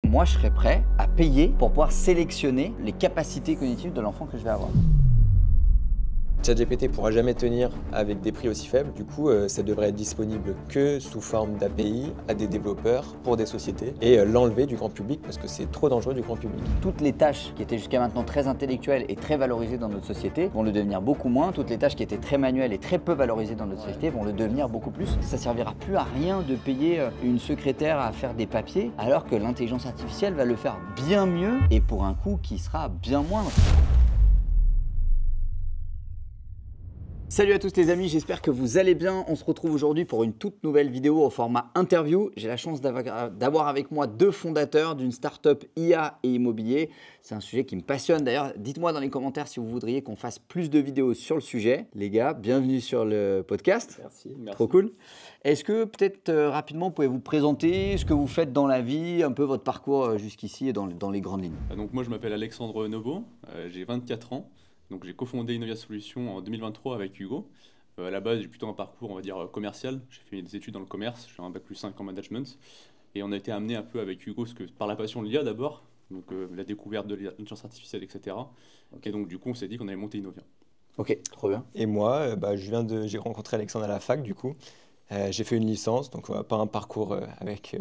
Moi, je serais prêt à payer pour pouvoir sélectionner les capacités cognitives de l'enfant que je vais avoir. ChatGPT ne pourra jamais tenir avec des prix aussi faibles. Du coup, ça devrait être disponible que sous forme d'API à des développeurs pour des sociétés et l'enlever du grand public parce que c'est trop dangereux du grand public. Toutes les tâches qui étaient jusqu'à maintenant très intellectuelles et très valorisées dans notre société vont le devenir beaucoup moins. Toutes les tâches qui étaient très manuelles et très peu valorisées dans notre société vont le devenir beaucoup plus. Ça servira plus à rien de payer une secrétaire à faire des papiers alors que l'intelligence artificielle va le faire bien mieux et pour un coût qui sera bien moindre. Salut à tous les amis, j'espère que vous allez bien. On se retrouve aujourd'hui pour une toute nouvelle vidéo au format interview. J'ai la chance d'avoir avec moi deux fondateurs d'une startup IA et immobilier. C'est un sujet qui me passionne. D'ailleurs, dites-moi dans les commentaires si vous voudriez qu'on fasse plus de vidéos sur le sujet. Les gars, bienvenue sur le podcast. Merci. Trop cool. Est-ce que peut-être rapidement, vous pouvez vous présenter ce que vous faites dans la vie, un peu votre parcours jusqu'ici et dans les grandes lignes. Donc moi je m'appelle Alexandre Novo, j'ai 24 ans. Donc j'ai cofondé Innovia Solutions en 2023 avec Hugo. À la base, j'ai plutôt un parcours, on va dire, commercial. J'ai fait des études dans le commerce, j'ai un bac+5 en management. Et on a été amené un peu avec Hugo, par la passion de l'IA d'abord, donc la découverte de l'intelligence artificielle, etc. Okay. Et donc du coup, on s'est dit qu'on allait monter Innovia. Ok, trop bien. Et moi, j'ai rencontré Alexandre à la fac du coup. J'ai fait une licence, donc pas un parcours avec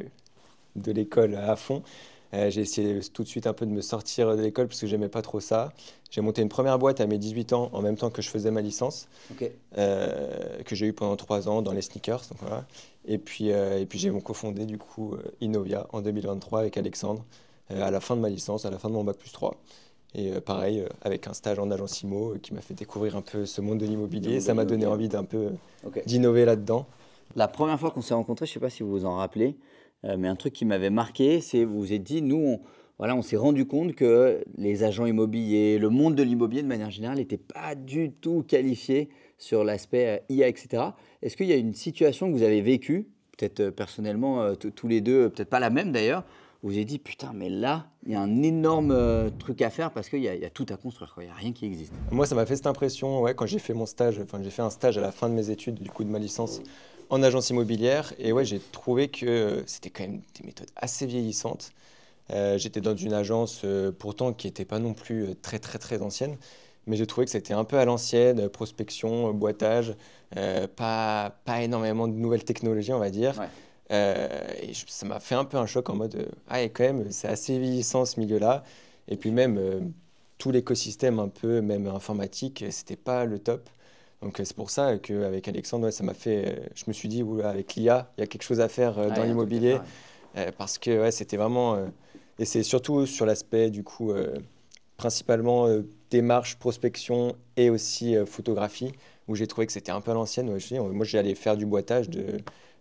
de l'école à fond. J'ai essayé tout de suite un peu de me sortir de l'école parce que j'aimais pas trop ça. J'ai monté une première boîte à mes 18 ans en même temps que je faisais ma licence, que j'ai eu pendant 3 ans dans les sneakers. Donc voilà. Et puis j'ai cofondé du coup Innovia en 2023 avec Alexandre à la fin de ma licence, à la fin de mon bac+3. Et pareil, avec un stage en agence IMO qui m'a fait découvrir un peu ce monde de l'immobilier. Ça m'a donné envie d'un peu d'innover là-dedans. La première fois qu'on s'est rencontrés, je ne sais pas si vous vous en rappelez, mais un truc qui m'avait marqué, c'est vous vous êtes dit, nous, on s'est rendu compte que les agents immobiliers, le monde de l'immobilier de manière générale, n'était pas du tout qualifié sur l'aspect IA, etc. Est-ce qu'il y a une situation que vous avez vécue, peut-être personnellement, tous les deux, peut-être pas la même d'ailleurs, où vous vous êtes dit, putain, mais là, il y a un énorme truc à faire parce qu'il y a tout à construire, il n'y a rien qui existe. Moi, ça m'a fait cette impression, quand j'ai fait mon stage, j'ai fait un stage à la fin de mes études, du coup, de ma licence, en agence immobilière. Et j'ai trouvé que c'était quand même des méthodes assez vieillissantes. J'étais dans une agence, pourtant, qui n'était pas non plus très, très, très ancienne. Mais j'ai trouvé que c'était un peu à l'ancienne, prospection, boitage, pas énormément de nouvelles technologies, on va dire. Ouais. Et ça m'a fait un peu un choc en mode, quand même, c'est assez vieillissant ce milieu-là. Et puis même, tout l'écosystème un peu, même informatique, c'était pas le top. Donc c'est pour ça qu'avec Alexandre, ça m'a fait, je me suis dit, avec l'IA, il y a quelque chose à faire dans l'immobilier. Parce que c'était vraiment, et c'est surtout sur l'aspect du coup, principalement démarche, prospection et aussi photographie, où j'ai trouvé que c'était un peu à l'ancienne. Moi, j'allais faire du boitage de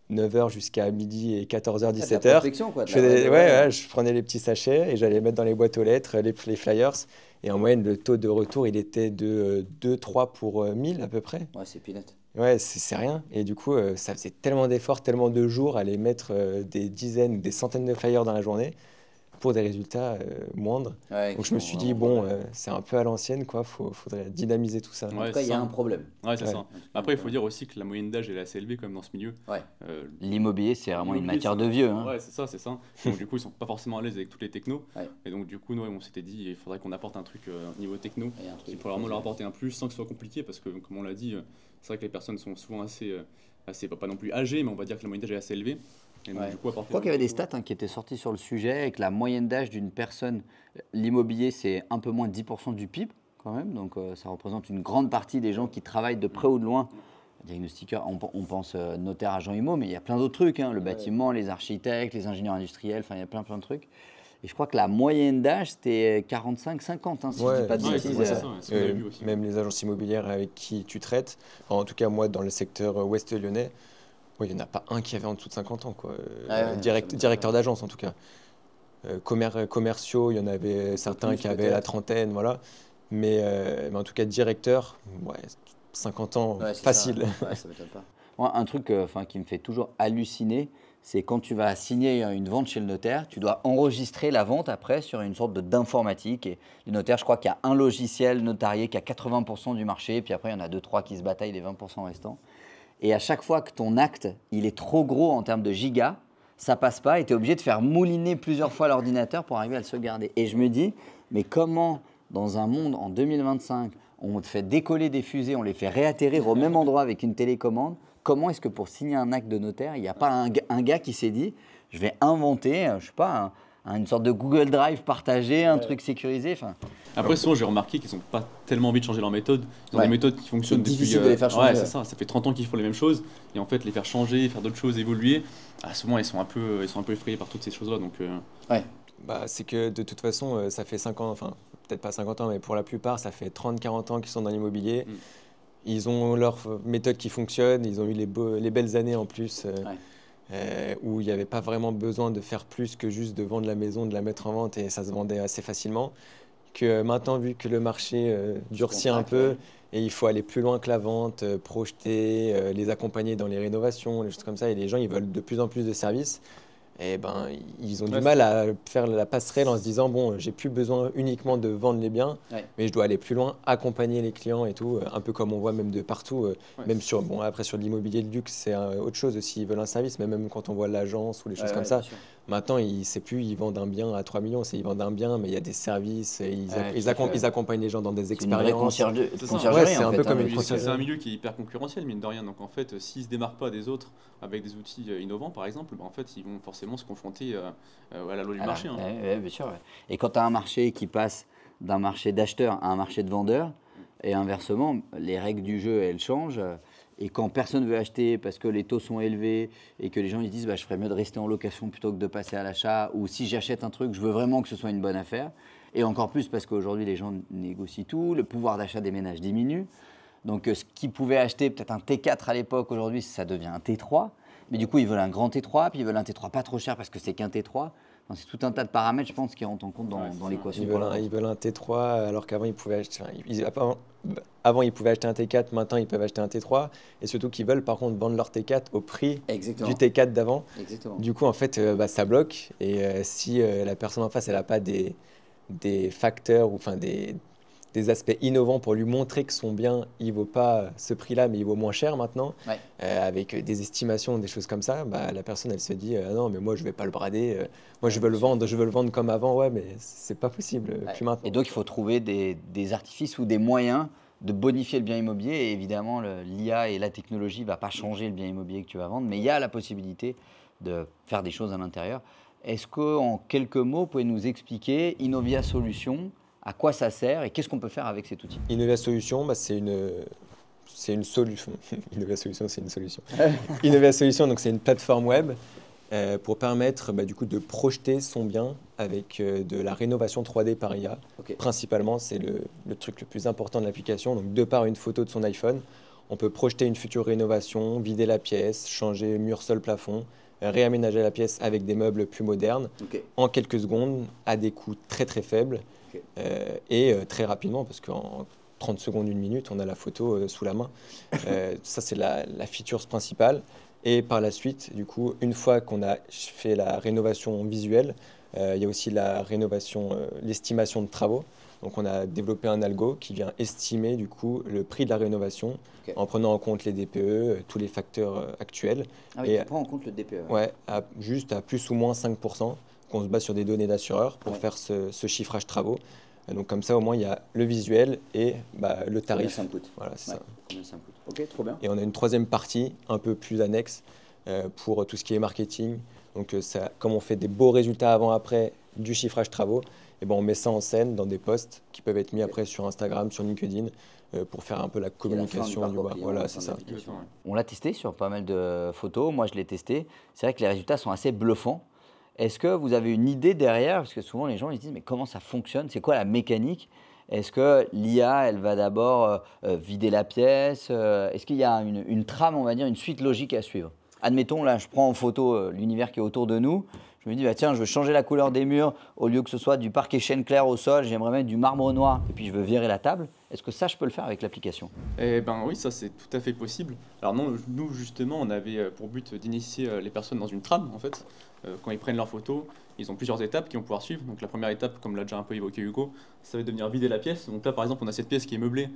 9h jusqu'à midi et 14h, 17h. Je prenais les petits sachets et j'allais les mettre dans les boîtes aux lettres, les flyers. Et en moyenne, le taux de retour, il était de 2-3 pour 1000 à peu près. Ouais, c'est peanut. Ouais, c'est rien. Et du coup, ça faisait tellement d'efforts, tellement de jours à aller mettre des dizaines ou des centaines de flyers dans la journée pour des résultats moindres. Ouais, donc je me suis dit, c'est un peu à l'ancienne, quoi. Faudrait dynamiser tout ça. En tout cas, il y a un problème. Ouais, c'est ça. Après, il faut dire aussi que la moyenne d'âge est assez élevée quand même dans ce milieu. Ouais. L'immobilier, c'est vraiment une matière de vieux. Hein. Ouais, c'est ça. Donc du coup, ils sont pas forcément à l'aise avec toutes les technos. Ouais. Et donc du coup, nous, on s'était dit, il faudrait qu'on apporte un truc niveau techno, qui pourrait vraiment leur apporter un plus sans que ce soit compliqué, parce que comme on l'a dit, c'est vrai que les personnes sont souvent assez pas non plus âgées, mais on va dire que la moyenne d'âge est assez élevée. Donc, du coup, je crois qu'il y avait des stats qui étaient sorties sur le sujet, et que la moyenne d'âge d'une personne, l'immobilier, c'est un peu moins de 10% du PIB quand même, donc ça représente une grande partie des gens qui travaillent de près ou de loin. Diagnostiqueurs, on pense notaire, agent immo, mais il y a plein d'autres trucs, le bâtiment, les architectes, les ingénieurs industriels, il y a plein de trucs. Et je crois que la moyenne d'âge, c'était 45-50, si je ne dis pas de bêtises. Même les agences immobilières avec qui tu traites, en tout cas moi dans le secteur ouest lyonnais, il n'y en a pas un qui avait en dessous de 50 ans, quoi. Directeur d'agence en tout cas. Commerciaux, il y en avait certains qui avaient la trentaine, voilà. Mais en tout cas, directeur, 50 ans, facile. Ça m'étonne pas. Moi, un truc qui me fait toujours halluciner, c'est quand tu vas signer une vente chez le notaire, tu dois enregistrer la vente après sur une sorte d'informatique. Et le notaire, je crois qu'il y a un logiciel notarié qui a 80% du marché, puis après, il y en a 2-3 qui se bataillent les 20% restants. Et à chaque fois que ton acte, il est trop gros en termes de gigas, ça passe pas et tu es obligé de faire mouliner plusieurs fois l'ordinateur pour arriver à le sauvegarder. Et je me dis, mais comment, dans un monde en 2025, on te fait décoller des fusées, on les fait réatterrir au même endroit avec une télécommande, comment est-ce que pour signer un acte de notaire, il n'y a pas un gars qui s'est dit, je vais inventer, je sais pas, une sorte de Google Drive partagé, un truc sécurisé. Après, souvent, j'ai remarqué qu'ils n'ont pas tellement envie de changer leur méthode. Ils ont des méthodes qui fonctionnent depuis. C'est difficile de les faire changer. Ouais, c'est ça. Ça fait 30 ans qu'ils font les mêmes choses. Et en fait, les faire changer, faire d'autres choses, évoluer, souvent, ils sont un peu effrayés par toutes ces choses-là. Donc, Bah, c'est que de toute façon, ça fait 5 ans, enfin, peut-être pas 50 ans, mais pour la plupart, ça fait 30-40 ans qu'ils sont dans l'immobilier. Ils ont leur méthode qui fonctionne. Ils ont eu les belles années en plus. Où il n'y avait pas vraiment besoin de faire plus que juste de vendre la maison, de la mettre en vente et ça se vendait assez facilement. Que maintenant, vu que le marché durcit un peu et il faut aller plus loin que la vente, projeter, les accompagner dans les rénovations, les choses comme ça, et les gens ils veulent de plus en plus de services. Et ben, ils ont du mal à faire la passerelle en se disant bon, j'ai plus besoin uniquement de vendre les biens, mais je dois aller plus loin, accompagner les clients et tout, un peu comme on voit même de partout, même sur après sur l'immobilier de luxe, c'est autre chose aussi, ils veulent un service, mais même quand on voit l'agence ou les choses comme ça, maintenant c'est plus ils vendent un bien à 3 millions, c'est ils vendent un bien, mais il y a des services, et ils accompagnent les gens dans des expériences. C'est un peu comme une conciergerie. C'est un milieu qui est hyper concurrentiel, mine de rien. Donc en fait, s'ils se démarquent pas des autres avec des outils innovants, par exemple, en fait, ils vont forcément se confronter à la loi du marché. Bien sûr. Et quand tu as un marché qui passe d'un marché d'acheteurs à un marché de vendeurs, et inversement, les règles du jeu, elles changent. Et quand personne ne veut acheter parce que les taux sont élevés et que les gens ils se disent je ferais mieux de rester en location plutôt que de passer à l'achat, ou si j'achète un truc, je veux vraiment que ce soit une bonne affaire. Et encore plus parce qu'aujourd'hui, les gens négocient tout, le pouvoir d'achat des ménages diminue. Donc ce qu'ils pouvaient acheter peut-être un T4 à l'époque, aujourd'hui, ça devient un T3. Mais du coup, ils veulent un grand T3, puis ils veulent un T3 pas trop cher parce que c'est qu'un T3. Enfin, c'est tout un tas de paramètres, je pense, qui rentrent en compte dans l'équation. Ils veulent un T3 alors qu'avant, ils pouvaient acheter avant, ils pouvaient acheter un T4, maintenant, ils peuvent acheter un T3. Et surtout qu'ils veulent, par contre, vendre leur T4 au prix du T4 d'avant. Du coup, en fait, ça bloque. Et si la personne en face, elle n'a pas des facteurs ou enfin des aspects innovants pour lui montrer que son bien, il vaut pas ce prix-là, mais il vaut moins cher maintenant, avec des estimations, des choses comme ça, la personne, elle se dit non, mais moi, je vais pas le brader, moi, je veux le vendre comme avant, mais c'est pas possible, plus maintenant. Et donc, il faut trouver des artifices ou des moyens de bonifier le bien immobilier. Et évidemment, l'IA et la technologie ne va pas changer le bien immobilier que tu vas vendre, mais il y a la possibilité de faire des choses à l'intérieur. Est-ce qu'en quelques mots, vous pouvez nous expliquer Innovia Solutions, à quoi ça sert et qu'est-ce qu'on peut faire avec cet outil? Innovia Solutions, c'est une solution. Innovia Solutions, c'est une solution. Innovia Solutions, donc c'est une plateforme web pour permettre du coup de projeter son bien avec de la rénovation 3D par IA. Principalement, c'est le truc le plus important de l'application. Donc de par une photo de son iPhone, on peut projeter une future rénovation, vider la pièce, changer mur, sol, plafond, réaménager la pièce avec des meubles plus modernes en quelques secondes à des coûts très très faibles et très rapidement parce qu'en 30 secondes, 1 minute, on a la photo sous la main. Ça, c'est la feature principale. Et par la suite, du coup, une fois qu'on a fait la rénovation visuelle, il y a aussi la rénovation, l'estimation de travaux. Donc, on a développé un algo qui vient estimer du coup le prix de la rénovation en prenant en compte les DPE, tous les facteurs actuels. Ah oui, tu prends en compte le DPE. Ouais, juste à plus ou moins 5%, qu'on se base sur des données d'assureurs pour faire ce chiffrage travaux. Donc comme ça, au moins, il y a le visuel et le tarif. Combien ça me coûte. Voilà, c'est ça. Combien ça me coûte. Ok, trop bien. Et on a une troisième partie, un peu plus annexe, pour tout ce qui est marketing. Donc comme on fait des beaux résultats avant-après du chiffrage travaux, et on met ça en scène dans des posts qui peuvent être mis après sur Instagram, sur LinkedIn, pour faire un peu la communication du bas. Voilà, c'est ça. On l'a testé sur pas mal de photos. Moi, je l'ai testé. C'est vrai que les résultats sont assez bluffants. Est-ce que vous avez une idée derrière? Parce que souvent, les gens ils se disent, mais comment ça fonctionne? C'est quoi la mécanique? Est-ce que l'IA, elle va d'abord vider la pièce? Est-ce qu'il y a une trame, on va dire, une suite logique à suivre? Admettons, là, je prends en photo l'univers qui est autour de nous. Je me dis, tiens, je veux changer la couleur des murs. Au lieu que ce soit du parquet chêne clair au sol, j'aimerais mettre du marbre noir. Et puis, je veux virer la table. Est-ce que ça, je peux le faire avec l'application? Eh ben oui, ça, c'est tout à fait possible. Alors non, nous, justement, on avait pour but d'initier les personnes dans une trame, en fait. Quand ils prennent leurs photos, ils ont plusieurs étapes qu'ils vont pouvoir suivre. Donc la première étape, comme l'a déjà un peu évoqué Hugo, ça va de venir vider la pièce. Donc là, par exemple, on a cette pièce qui est meublée.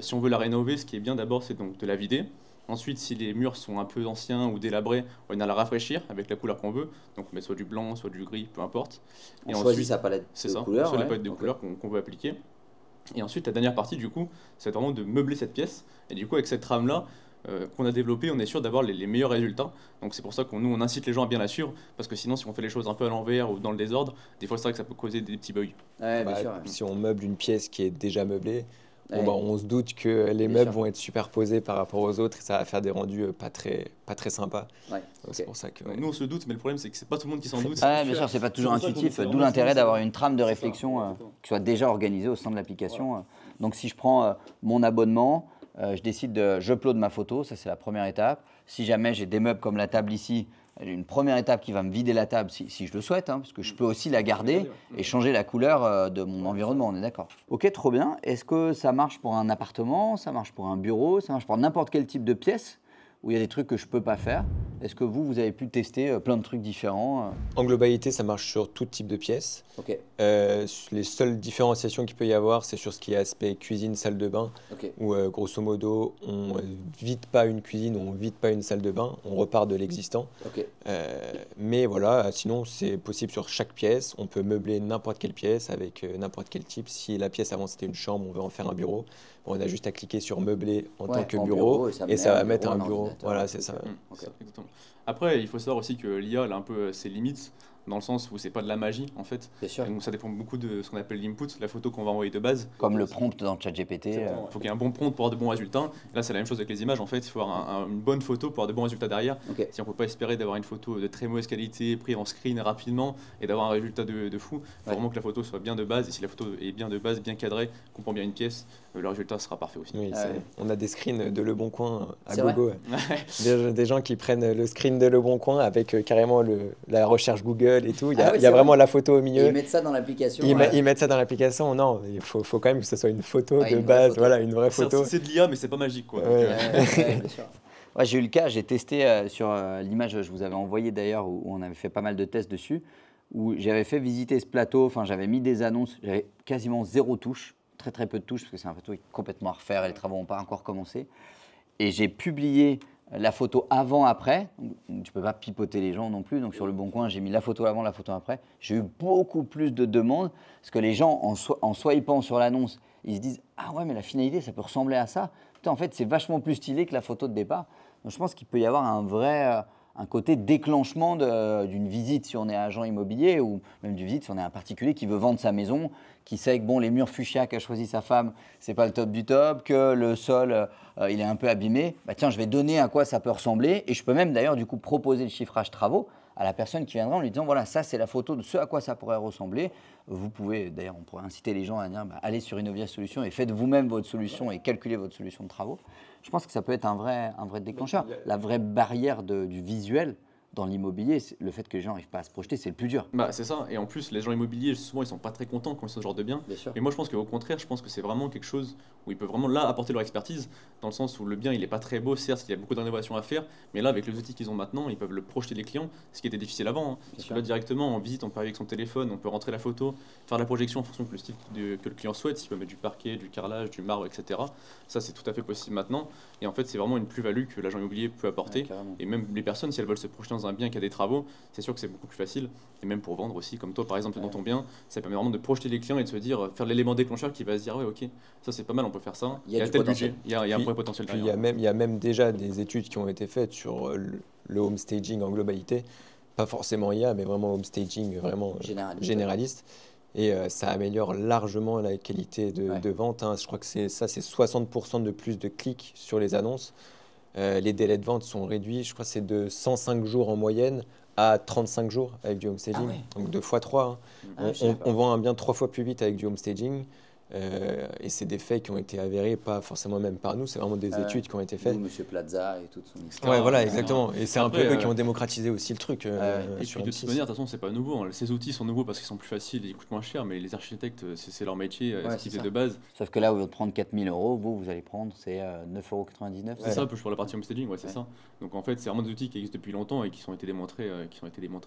Si on veut la rénover, ce qui est bien d'abord, c'est donc de la vider. Ensuite, si les murs sont un peu anciens ou délabrés, on va venir la rafraîchir avec la couleur qu'on veut. Donc on met soit du blanc, soit du gris, peu importe. On choisit sa palette C'est de ça, couleurs. soit la Ouais. palette de Ok. couleurs qu'on veut appliquer. Et ensuite, la dernière partie, du coup, c'est vraiment de meubler cette pièce. Et du coup, avec cette trame-là qu'on a développée, on est sûr d'avoir les meilleurs résultats. Donc c'est pour ça qu'on nous, on incite les gens à bien la suivre, parce que sinon, si on fait les choses un peu à l'envers ou dans le désordre, des fois, c'est vrai que ça peut causer des petits bugs. Ouais, bien Bah, sûr. Ouais. si on meuble une pièce qui est déjà meublée, bon, Ouais. bah, on se doute que les Bien meubles sûr. vont être superposés par rapport aux autres et ça va faire des rendus pas très sympas. Ouais. Donc Ok. c'est pour ça que. Donc, ouais. nous, on se doute, mais le problème, c'est que c'est pas tout le monde qui s'en doute. Ouais, bien sûr, c'est pas toujours pour ça qu'on intuitif, essaie d'où vraiment l'intérêt de d'avoir ça. une trame de C'est ça, réflexion exactement. qui soit déjà organisée au sein de l'application. Donc si je prends mon abonnement, je décide je upload ma photo, ça c'est la première étape. Si jamais j'ai des meubles comme la table ici, j'ai une première étape qui va me vider la table si je le souhaite, parce que je peux aussi la garder et changer la couleur de mon environnement, on est d'accord. Ok, trop bien. Est-ce que ça marche pour un appartement, ça marche pour un bureau, ça marche pour n'importe quel type de pièce où il y a des trucs que je ne peux pas faire? Est-ce que vous avez pu tester plein de trucs différents? En globalité, ça marche sur tout type de pièces. Ok, Les seules différenciations qu'il peut y avoir, c'est sur ce qui est aspect cuisine, salle de bain, ok. où grosso modo, on vide pas une cuisine, on vide pas une salle de bain, on repart de l'existant. Ok. Mais voilà, sinon c'est possible sur chaque pièce. On peut meubler n'importe quelle pièce avec n'importe quel type. Si la pièce avant c'était une chambre, on veut en faire un bureau. Bon, on a juste à cliquer sur meubler en Ouais, tant que en bureau bureau, et ça et met ça va un mettre bureau, un un bureau. ordinateur. Voilà, c'est ça. Ok. Ça, exactement. Après, il faut savoir aussi que l'IA, elle a un peu ses limites, dans le sens où c'est pas de la magie, en fait. Bien sûr. Et donc ça dépend beaucoup de ce qu'on appelle l'input, la photo qu'on va envoyer de base. Comme le prompt dans ChatGPT. Il faut qu'il y ait un bon prompt pour avoir de bons résultats. Là, c'est la même chose avec les images, en fait. Il faut avoir une bonne photo pour avoir de bons résultats derrière. Ok. Si on peut pas espérer d'avoir une photo de très mauvaise qualité, prise en screen rapidement et d'avoir un résultat de fou, il faut Ouais. vraiment que la photo soit bien de base. Et si la photo est bien de base, bien cadrée, comprend bien une pièce, le résultat sera parfait aussi. Oui, Ah ouais. on a des screens de Le Bon Coin à C'est vrai gogo. Des gens qui prennent le screen de Le Bon Coin avec carrément la recherche Google et tout. Il y Ah a, ouais, il y a c'est vraiment vrai. la photo au Et milieu. ils mettent ça dans l'application. Ils mettent ça dans l'application. Non, il faut quand même que ce soit une photo Ouais, de une vraie base. photo. Voilà, une vraie Certes, photo. c'est de l'IA, mais c'est pas magique, quoi. Ouais. Donc, Ouais, bien sûr. Ouais, j'ai eu le cas, j'ai testé sur l'image que je vous avais envoyée d'ailleurs, où on avait fait pas mal de tests dessus, où j'avais fait visiter ce plateau, enfin j'avais mis des annonces, j'avais quasiment zéro touche, très très peu de touches, parce que c'est un plateau qui est complètement à refaire et les travaux n'ont pas encore commencé. Et j'ai publié la photo avant-après, donc tu peux pas pipoter les gens non plus, donc sur Le Bon Coin, j'ai mis la photo avant, la photo après. J'ai eu beaucoup plus de demandes, parce que les gens, en swipant sur l'annonce, ils se disent « Ah ouais, mais la finalité, ça peut ressembler à ça. Putain, en fait, c'est vachement plus stylé que la photo de départ. » Donc je pense qu'il peut y avoir un vrai un côté déclenchement d'une visite si on est agent immobilier, ou même d'une visite si on est un particulier qui veut vendre sa maison, qui sait que bon, les murs fuchsia qu'a choisi sa femme, c'est pas le top du top, que le sol il est un peu abîmé. Bah tiens, je vais donner à quoi ça peut ressembler, et je peux même d'ailleurs du coup proposer le chiffrage travaux à la personne qui viendra en lui disant voilà, ça c'est la photo de ce à quoi ça pourrait ressembler. Vous pouvez d'ailleurs, on pourrait inciter les gens à dire bah, allez sur Innovia Solutions et faites vous-même votre solution et calculez votre solution de travaux. Je pense que ça peut être un vrai déclencheur. La vraie barrière du visuel dans l'immobilier, le fait que les gens n'arrivent pas à se projeter, c'est le plus dur. Bah, c'est ça. Et en plus, les gens immobiliers, souvent, ils sont pas très contents quand ils sont ce genre de bien. Bien sûr. Et moi, je pense qu'au contraire, je pense que c'est vraiment quelque chose où ils peuvent vraiment là apporter leur expertise, dans le sens où le bien, il est pas très beau, certes, il y a beaucoup d'innovations à faire, mais là, avec les outils qu'ils ont maintenant, ils peuvent le projeter les clients, ce qui était difficile avant. Parce que là, directement, en visite, on peut avec son téléphone, on peut rentrer la photo, faire la projection en fonction du style que le client souhaite, s'il peut mettre du parquet, du carrelage, du marbre, etc. Ça, c'est tout à fait possible maintenant. Et en fait, c'est vraiment une plus-value que l'agent immobilier peut apporter. Ouais, et même les personnes, si elles veulent se projeter dans un bien qui a des travaux, c'est sûr que c'est beaucoup plus facile. Et même pour vendre aussi, comme toi par exemple dans ton bien, ça permet vraiment de projeter les clients et de se dire, faire l'élément déclencheur qui va se dire, ouais, ok, ça c'est pas mal, on peut faire ça. Il y a du tel potentiel. budget, il y a un vrai potentiel Puis derrière. il y a même déjà des études qui ont été faites sur le home staging en globalité. Pas forcément IA, mais vraiment home staging vraiment généraliste. Et ça améliore largement la qualité de vente. Hein. Je crois que c'est 60% de plus de clics sur les annonces. Les délais de vente sont réduits. Je crois que c'est de 105 jours en moyenne à 35 jours avec du home staging. Ah ouais. Donc 2 fois 3. Hein. On vend un bien 3 fois plus vite avec du home staging. Et c'est des faits qui ont été avérés, pas forcément même par nous, c'est vraiment des études qui ont été faites. Nous, Monsieur Plaza et toute son histoire. Ouais, voilà, exactement. Et c'est un peu Après, eux qui ont démocratisé aussi le truc Et sur puis de M6. toute manière, de toute façon, c'est pas nouveau. Hein. Ces outils sont nouveaux parce qu'ils sont plus faciles et ils coûtent moins cher, mais les architectes, c'est leur métier, ce qu'ils faisaient de base. Sauf que là, au lieu de prendre 4 000 €, vous allez prendre, c'est 9,99 €. C'est ça, pour la partie home staging, c'est ça. Donc en fait, c'est vraiment des outils qui existent depuis longtemps et qui ont été démontrés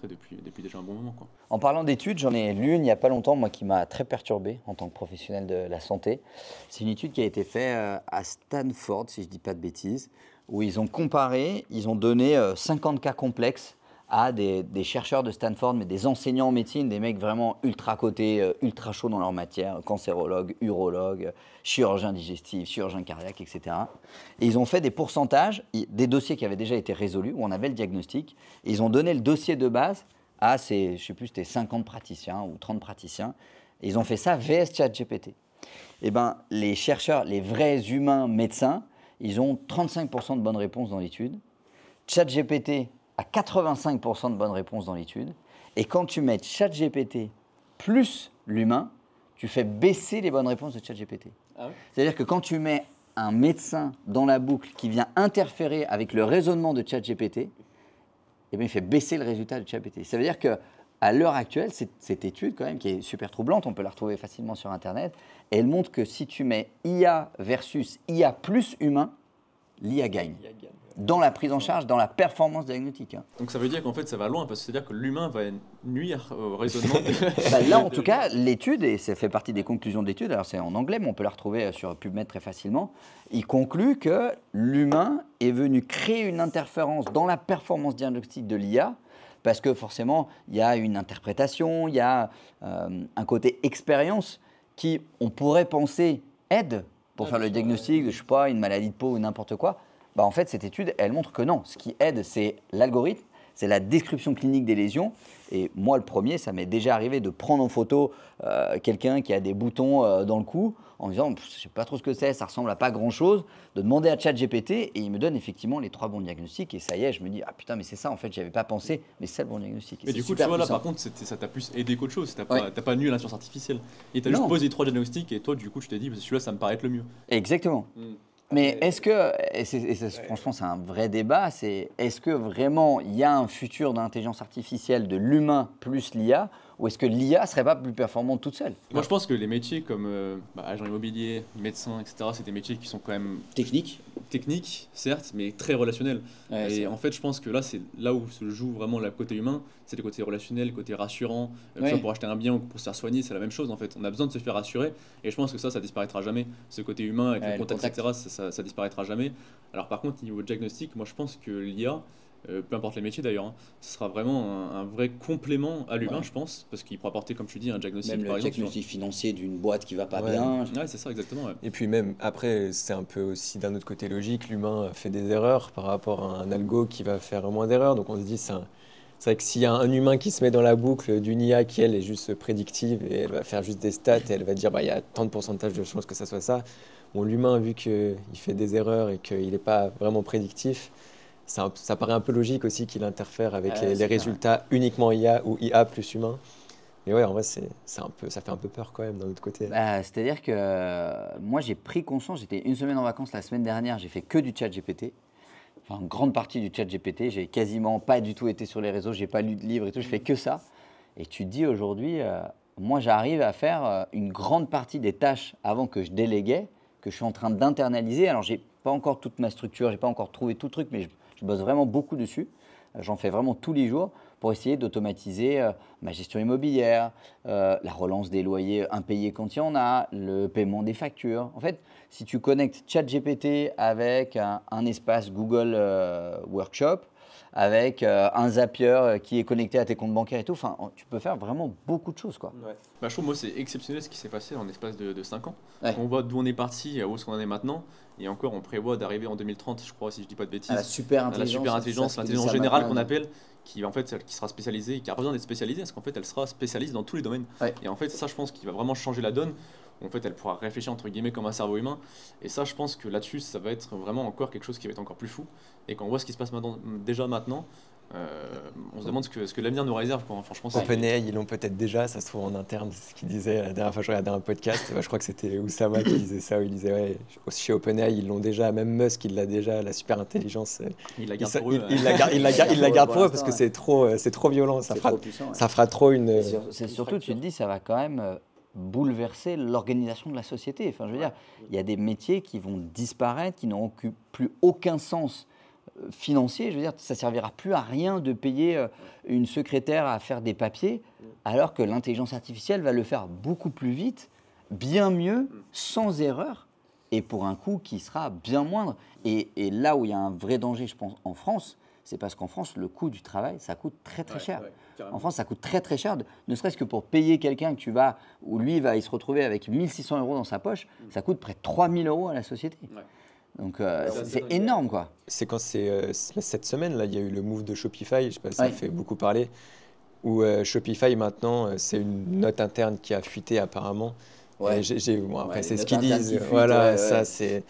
depuis déjà un bon moment, quoi. En parlant d'études, j'en ai lu une il n'y a pas longtemps, moi, qui m'a très perturbé en tant que professionnel de la santé. C'est une étude qui a été faite à Stanford, si je ne dis pas de bêtises, où ils ont comparé, ils ont donné 50 cas complexes à des chercheurs de Stanford, mais des enseignants en médecine, des mecs vraiment ultra cotés, ultra chauds dans leur matière, cancérologues, urologues, chirurgiens digestifs, chirurgiens cardiaques, etc. Et ils ont fait des pourcentages, des dossiers qui avaient déjà été résolus, où on avait le diagnostic, et ils ont donné le dossier de base à ces, je sais plus, c'était 50 praticiens ou 30 praticiens, et ils ont fait ça VS ChatGPT. Eh ben, les chercheurs, les vrais humains médecins, ils ont 35% de bonnes réponses dans l'étude. ChatGPT a 85% de bonnes réponses dans l'étude. Et quand tu mets ChatGPT plus l'humain, tu fais baisser les bonnes réponses de ChatGPT. Ah ouais. C'est-à-dire que quand tu mets un médecin dans la boucle qui vient interférer avec le raisonnement de ChatGPT, eh bien, il fait baisser le résultat de ChatGPT. Ça veut dire qu'à l'heure actuelle, cette étude, quand même, qui est super troublante, on peut la retrouver facilement sur Internet, elle montre que si tu mets IA versus IA plus humain, l'IA gagne. Dans la prise en charge, dans la performance diagnostique. Hein. Donc ça veut dire qu'en fait ça va loin, parce que c'est-à-dire que l'humain va nuire au raisonnement. Là, en tout cas, l'étude, et ça fait partie des conclusions de l'étude, alors c'est en anglais, mais on peut la retrouver sur PubMed très facilement, il conclut que l'humain est venu créer une interférence dans la performance diagnostique de l'IA, parce que forcément, il y a une interprétation, il y a un côté expérience qui, on pourrait penser, aide pour faire le diagnostic de, je sais pas, une maladie de peau ou n'importe quoi. Bah, en fait, cette étude, elle montre que non. Ce qui aide, c'est l'algorithme, c'est la description clinique des lésions. Et moi, le premier, ça m'est déjà arrivé de prendre en photo quelqu'un qui a des boutons dans le cou, en disant, je ne sais pas trop ce que c'est, ça ressemble à pas grand-chose, de demander à ChatGPT, et il me donne effectivement les 3 bons diagnostics. Et ça y est, je me dis, ah putain, mais c'est ça, en fait, j'y avais pas pensé, mais c'est ça le bon diagnostic. Et Mais du coup, tu vois, là, par contre, ça t'a plus aidé qu'autre chose. T'as pas nu à l'intelligence artificielle. Et t'as juste posé 3 diagnostics, et toi, du coup, tu t'es dit, celui-là, ça me paraît être le mieux. Exactement. Mais est-ce que, franchement c'est un vrai débat, est-ce que vraiment il y a un futur d'intelligence artificielle de l'humain plus l'IA, ou est-ce que l'IA ne serait pas plus performante toute seule? Moi je pense que les métiers comme agent immobilier, médecin, etc., c'est des métiers qui sont quand même techniques, certes, mais très relationnels. Ouais, et en fait je pense que là c'est là où se joue vraiment le côté humain, c'est le côté relationnel, le côté rassurant, que ce soit pour acheter un bien ou pour se faire soigner, c'est la même chose en fait. On a besoin de se faire rassurer, et je pense que ça disparaîtra jamais. Ce côté humain avec le contact, etc., ça disparaîtra jamais. Alors par contre niveau diagnostic, moi je pense que l'IA, peu importe les métiers d'ailleurs, hein, ce sera vraiment un vrai complément à l'humain, je pense, parce qu'il pourra apporter, comme tu dis, un diagnostic. Même par le exemple, diagnostic financier d'une boîte qui va pas bien. Ouais, c'est ça, exactement. Ouais. Et puis même, après, c'est un peu aussi d'un autre côté logique, l'humain fait des erreurs par rapport à un algo qui va faire moins d'erreurs. Donc on se dit, c'est vrai que s'il y a un humain qui se met dans la boucle d'une IA qui, elle, est juste prédictive et elle va faire juste des stats et elle va dire, bah, il y a tant de pourcentage de chances que ça soit ça. Bon, l'humain, vu qu'il fait des erreurs et qu'il n'est pas vraiment prédictif, ça paraît un peu logique aussi qu'il interfère avec les résultats uniquement IA ou IA plus humain. Mais ouais, en vrai, ça fait un peu peur quand même d'un autre côté. C'est-à-dire que moi, j'ai pris conscience, j'étais une semaine en vacances la semaine dernière, j'ai fait que du ChatGPT. Enfin, une grande partie du ChatGPT, j'ai quasiment pas du tout été sur les réseaux, j'ai pas lu de livres et tout, je fais que ça. Et tu te dis aujourd'hui, moi, j'arrive à faire une grande partie des tâches avant que je déléguais, que je suis en train d'internaliser. Alors, j'ai pas encore toute ma structure, j'ai pas encore trouvé tout le truc, mais je bosse vraiment beaucoup dessus. J'en fais vraiment tous les jours pour essayer d'automatiser ma gestion immobilière, la relance des loyers impayés quand il y en a, le paiement des factures. En fait, si tu connectes ChatGPT avec un espace Google Workshop, avec un Zapier qui est connecté à tes comptes bancaires et tout, tu peux faire vraiment beaucoup de choses, quoi. Ouais. Bah, je trouve, moi, c'est exceptionnel ce qui s'est passé en l'espace de 5 ans. Ouais. On voit d'où on est parti, à où est-ce qu'on en est maintenant. Et encore, on prévoit d'arriver en 2030, je crois, si je dis pas de bêtises. À la super À la intelligence. super intelligence, l'intelligence générale qu'on appelle, qui en fait, qui sera spécialisée, qui a besoin d'être spécialisée, parce qu'en fait, elle sera spécialisée dans tous les domaines. Ouais. Et en fait, ça, je pense qu'il va vraiment changer la donne. En fait, elle pourra réfléchir entre guillemets comme un cerveau humain. Et ça, je pense que là-dessus, ça va être vraiment encore quelque chose qui va être encore plus fou. Et quand on voit ce qui se passe déjà maintenant, on se demande ce que l'avenir nous réserve, quoi. Franchement, OpenAI, ils l'ont peut-être déjà, ça se trouve en interne, c'est ce qu'il disait la dernière fois que je regardais un podcast. Je crois que c'était Oussama qui disait ça, où il disait ouais, chez OpenAI, ils l'ont déjà, même Musk, il l'a déjà, la super intelligence. il la garde pour eux. Il la garde pour eux parce que c'est trop violent, ça fera trop une. C'est surtout, tu te dis, ça va quand même bouleverser l'organisation de la société. Enfin, je veux dire, il y a des métiers qui vont disparaître, qui n'auront plus aucun sens financier. Je veux dire, ça ne servira plus à rien de payer une secrétaire à faire des papiers, alors que l'intelligence artificielle va le faire beaucoup plus vite, bien mieux, sans erreur. et pour un coût qui sera bien moindre. Et là où il y a un vrai danger, je pense, en France, c'est parce qu'en France, le coût du travail, ça coûte très très cher. En France, ça coûte très très cher, ne serait-ce que pour payer quelqu'un que tu vas, où lui va il se retrouver avec 1 600 € dans sa poche, ça coûte près de 3 000 € à la société. Donc c'est énorme, quoi. C'est quand cette semaine, là, il y a eu le move de Shopify, je sais pas si ça fait beaucoup parler, où Shopify, maintenant, c'est une note interne qui a fuité apparemment. Après, c'est ce qu'ils disent. Voilà, ça, c'est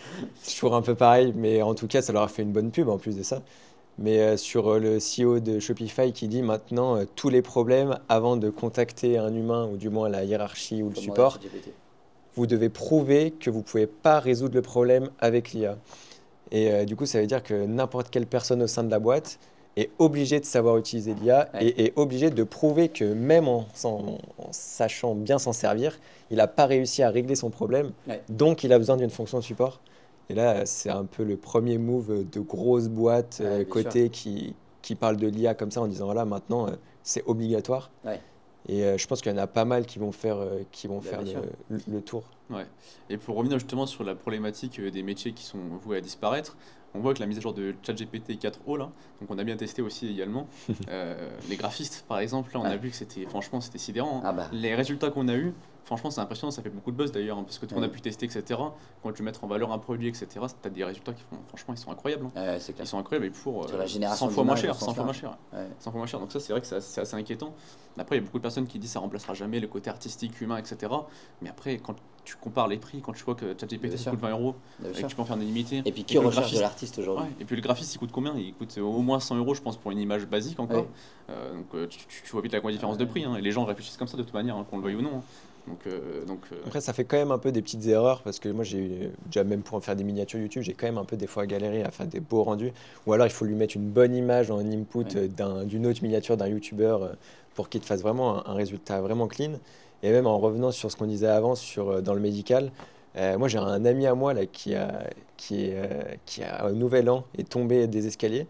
toujours un peu pareil, mais en tout cas, ça leur a fait une bonne pub en plus de ça. Mais sur le CEO de Shopify qui dit maintenant tous les problèmes avant de contacter un humain ou du moins la hiérarchie ou le support, vous devez prouver que vous ne pouvez pas résoudre le problème avec l'IA. Et du coup, ça veut dire que n'importe quelle personne au sein de la boîte est obligée de savoir utiliser l'IA et est obligée de prouver que même en sachant bien s'en servir, il n'a pas réussi à régler son problème, donc il a besoin d'une fonction de support. Et là, c'est un peu le premier move de grosses boîtes cotées qui parlent de l'IA comme ça en disant voilà, maintenant, c'est obligatoire. Et je pense qu'il y en a pas mal qui vont faire le tour. Ouais. Et pour revenir justement sur la problématique des métiers qui sont voués à disparaître, on voit que la mise à jour de ChatGPT 4o, là, donc on a bien testé aussi également, les graphistes par exemple, là on a vu que c'était sidérant. Hein. Les résultats qu'on a eus, franchement c'est impressionnant, ça fait beaucoup de buzz d'ailleurs, hein, parce que tout on a pu tester, etc. Quand tu mets en valeur un produit, etc., tu as des résultats qui font, franchement ils sont incroyables. Hein. Ils sont incroyables et pour 100 fois moins cher. 100 fois moins cher. 100 fois moins cher, donc ça c'est vrai que c'est assez inquiétant. Après il y a beaucoup de personnes qui disent que ça remplacera jamais le côté artistique, humain, etc. Mais après quand tu compares les prix, quand tu vois que ChatGPT ça coûte 20 € et que tu peux en faire une illimité. Et puis qui recherche de l'artiste aujourd'hui Et puis le graphiste il coûte combien? Il coûte au moins 100 € je pense pour une image basique encore. Donc tu vois vite la différence de prix. Hein. Et les gens réfléchissent comme ça de toute manière, hein, qu'on le veuille ou non. Hein. Après, ça fait quand même un peu des petites erreurs parce que moi, déjà même pour en faire des miniatures YouTube, j'ai quand même un peu des fois galéré à faire des beaux rendus. Ou alors, il faut lui mettre une bonne image en input d'une autre miniature d'un YouTuber pour qu'il te fasse vraiment un résultat vraiment clean. Et même en revenant sur ce qu'on disait avant dans le médical, moi, j'ai un ami à moi là, qui a un nouvel an est tombé des escaliers.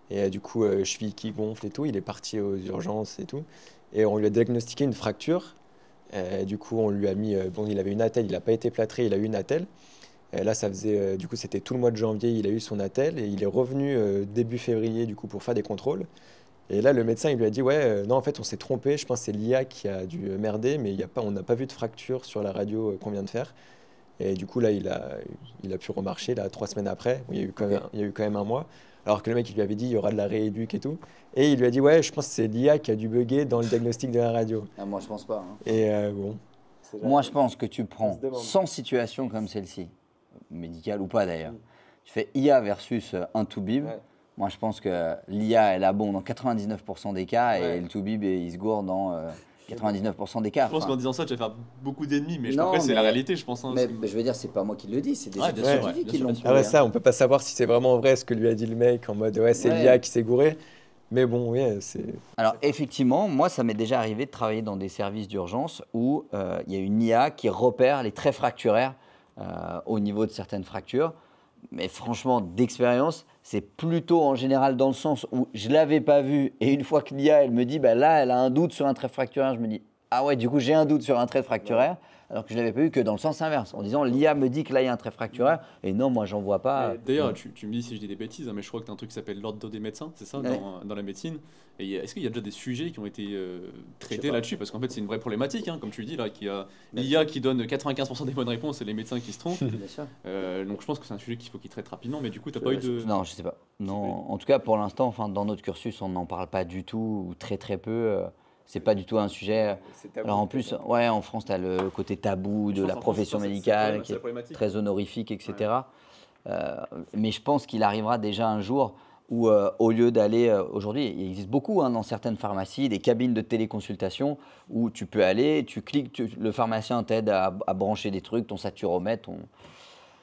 Et du coup, cheville qui gonfle et tout, il est parti aux urgences et tout. Et on lui a diagnostiqué une fracture. Du coup, on lui a mis, il avait une attelle, il n'a pas été plâtré, il a eu une attelle. Là, ça faisait, du coup, c'était tout le mois de janvier, il a eu son attelle et il est revenu début février, du coup, pour faire des contrôles. Et là, le médecin, il lui a dit, non, en fait, on s'est trompé, je pense que c'est l'IA qui a dû merder, mais on n'a pas vu de fracture sur la radio qu'on vient de faire. Et du coup, là, il a pu remarcher, là, 3 semaines après, il y a eu quand même un mois. Alors que le mec, il lui avait dit, il y aura de la rééduque et tout. Et il lui a dit, ouais, je pense que c'est l'IA qui a dû bugger dans le diagnostic de la radio. Moi, je pense pas. Hein. Et bon. Moi, je pense que tu prends 100 situations comme celle-ci, médicale ou pas d'ailleurs. Tu fais IA versus un Toubib. Moi, je pense que l'IA, elle a bon dans 99% des cas et le Toubib, il se gourde dans 99% des cas. Je pense qu'en disant ça, tu vas faire beaucoup d'ennemis, mais après, c'est la réalité, je pense. Hein, mais je veux dire, c'est pas moi qui le dis, c'est des scientifiques qui l'ont prouvé. Ah ouais, ça, on peut pas savoir si c'est vraiment vrai ce que lui a dit le mec en mode c'est l'IA qui s'est gouré. Mais bon, oui, c'est... Alors, effectivement, moi, ça m'est déjà arrivé de travailler dans des services d'urgence où il y a une IA qui repère les traits fracturaires au niveau de certaines fractures. Mais franchement, d'expérience, c'est plutôt en général dans le sens où je ne l'avais pas vu. Et une fois que l'IA, elle me dit, là, elle a un doute sur un trait fracturaire, je me dis, ah ouais, du coup, j'ai un doute sur un trait fracturaire. Alors que je ne l'avais pas vu que dans le sens inverse, en disant l'IA me dit que là il y a un trait fracturaire et non, moi j'en vois pas. D'ailleurs, tu me dis si je dis des bêtises, hein, mais je crois que tu as un truc qui s'appelle l'ordre des médecins, c'est ça, dans la médecine. Et est-ce qu'il y a déjà des sujets qui ont été traités là-dessus? Parce qu'en fait, c'est une vraie problématique, hein, comme tu le dis, là, qu'il y a l'IA qui donne 95% des bonnes réponses et les médecins qui se trompent. Donc je pense que c'est un sujet qu'il faut qu'ils traitent rapidement, mais du coup, tu n'as pas eu de. Non, je sais pas. Non, en tout cas, pour l'instant, dans notre cursus, on n'en parle pas du tout ou très très peu. C'est pas du tout un sujet. Alors en plus, en France, tu as le côté tabou de la profession médicale, qui est très honorifique, etc. Mais je pense qu'il arrivera déjà un jour où, au lieu d'aller... Aujourd'hui, il existe beaucoup dans certaines pharmacies, des cabines de téléconsultation où tu peux aller, tu cliques, le pharmacien t'aide à brancher des trucs, ton saturomètre,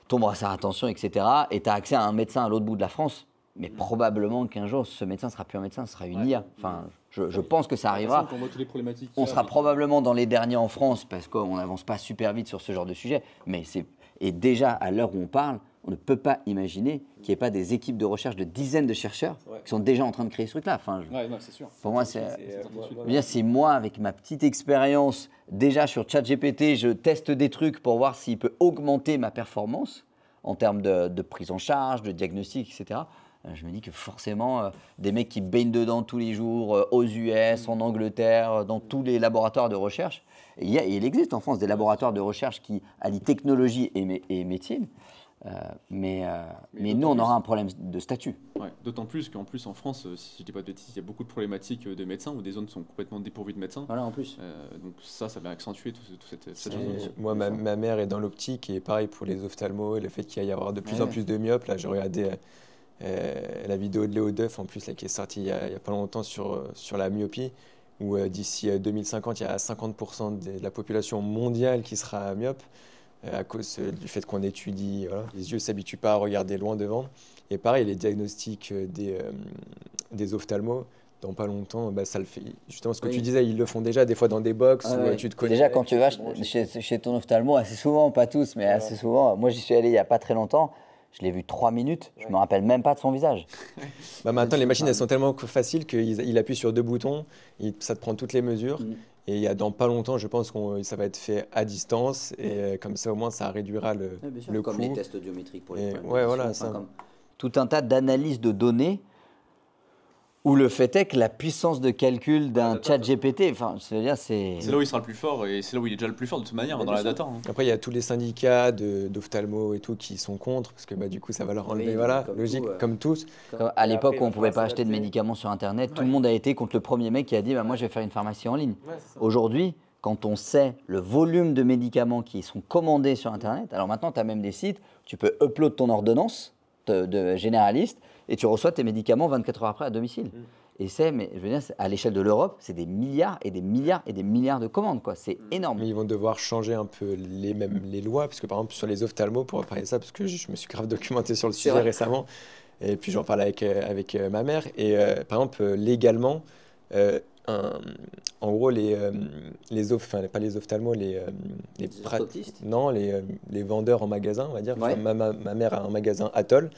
ton brassard à tension, etc. Et tu as accès à un médecin à l'autre bout de la France. Mais probablement qu'un jour, ce médecin ne sera plus un médecin, ce sera une IA. Enfin, je pense que ça arrivera. On sera probablement dans les derniers en France parce qu'on n'avance pas super vite sur ce genre de sujet. Mais et déjà, à l'heure où on parle, on ne peut pas imaginer qu'il n'y ait pas des équipes de recherche de dizaines de chercheurs qui sont déjà en train de créer ce truc-là. Enfin, non, c'est sûr. Pour moi, si moi, avec ma petite expérience, déjà sur ChatGPT, je teste des trucs pour voir s'il peut augmenter ma performance en termes de prise en charge, de diagnostic, etc. Je me dis que forcément, des mecs qui baignent dedans tous les jours, aux US, en Angleterre, dans tous les laboratoires de recherche, et il existe en France des laboratoires de recherche qui allient technologie et médecine, mais nous, on aura un problème de statut. Ouais, d'autant plus qu'en plus en France, si je ne dis pas de bêtises, il y a beaucoup de problématiques de médecins où des zones sont complètement dépourvues de médecins. Voilà, en plus. Donc ça va accentuer toute cette chose. Moi, ma mère est dans l'optique et pareil pour les ophtalmos et le fait qu'il y avoir de plus en plus de myopes. Là, j'ai regardé la vidéo de Léo Duff en plus là, qui est sortie il y a pas longtemps sur la myopie, où d'ici 2050, il y a 50% de la population mondiale qui sera myope à cause du fait qu'on étudie, voilà, les yeux ne s'habituent pas à regarder loin devant. Et pareil, les diagnostics des ophtalmos, dans pas longtemps, ça le fait. Justement, ce que tu disais, ils le font déjà des fois dans des box où tu te connais. Déjà, quand tu vas chez ton ophtalmo, assez souvent, pas tous, mais assez souvent, moi j'y suis allé il n'y a pas très longtemps. Je l'ai vu 3 minutes, je ne me rappelle même pas de son visage. Maintenant, les machines, elles sont tellement faciles qu'il appuie sur 2 boutons, ça te prend toutes les mesures. Et il y a dans pas longtemps, je pense que ça va être fait à distance. Et comme ça, au moins, ça réduira le coût. Comme les tests audiométriques pour les voilà, tout un tas d'analyses de données où le fait est que la puissance de calcul d'un chat GPT, c'est là où il sera le plus fort et c'est là où il est déjà le plus fort de toute manière dans la data. Après, il y a tous les syndicats d'ophtalmo et tout qui sont contre parce que du coup, ça va leur enlever, logique, comme tous. À l'époque où on ne pouvait pas acheter de médicaments sur Internet, tout le monde a été contre le premier mec qui a dit moi je vais faire une pharmacie en ligne. Aujourd'hui, quand on sait le volume de médicaments qui sont commandés sur Internet, alors maintenant tu as même des sites, tu peux upload ton ordonnance de généraliste et tu reçois tes médicaments 24 heures après à domicile. Et mais je veux dire, à l'échelle de l'Europe, c'est des milliards et des milliards et des milliards de commandes, quoi. C'est énorme. Mais ils vont devoir changer un peu les lois, parce que par exemple sur les ophtalmos, pour parler de ça, parce que je me suis grave documenté sur le sujet récemment, et puis j'en parlais avec ma mère, et par exemple légalement, en gros pas les ophtalmos, les orthoptistes. Non, les vendeurs en magasin, on va dire. Ma mère a un magasin Atoll.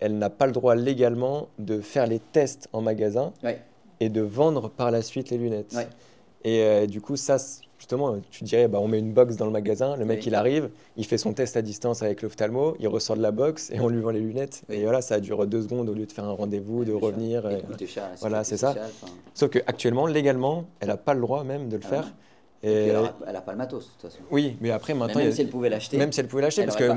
Elle n'a pas le droit légalement de faire les tests en magasin et de vendre par la suite les lunettes. Et du coup, ça, justement, tu dirais, on met une box dans le magasin, le mec il arrive, il fait son test à distance avec l'ophtalmo, il ressort de la box et on lui vend les lunettes. Et voilà, ça dure 2 secondes au lieu de faire un rendez-vous, de revenir. Voilà, c'est ça. Sauf qu'actuellement, légalement, elle n'a pas le droit même de le faire. Et elle n'a pas le matos, de toute façon. Oui, mais après, maintenant. Même si elle pouvait l'acheter. Même si elle pouvait l'acheter, parce que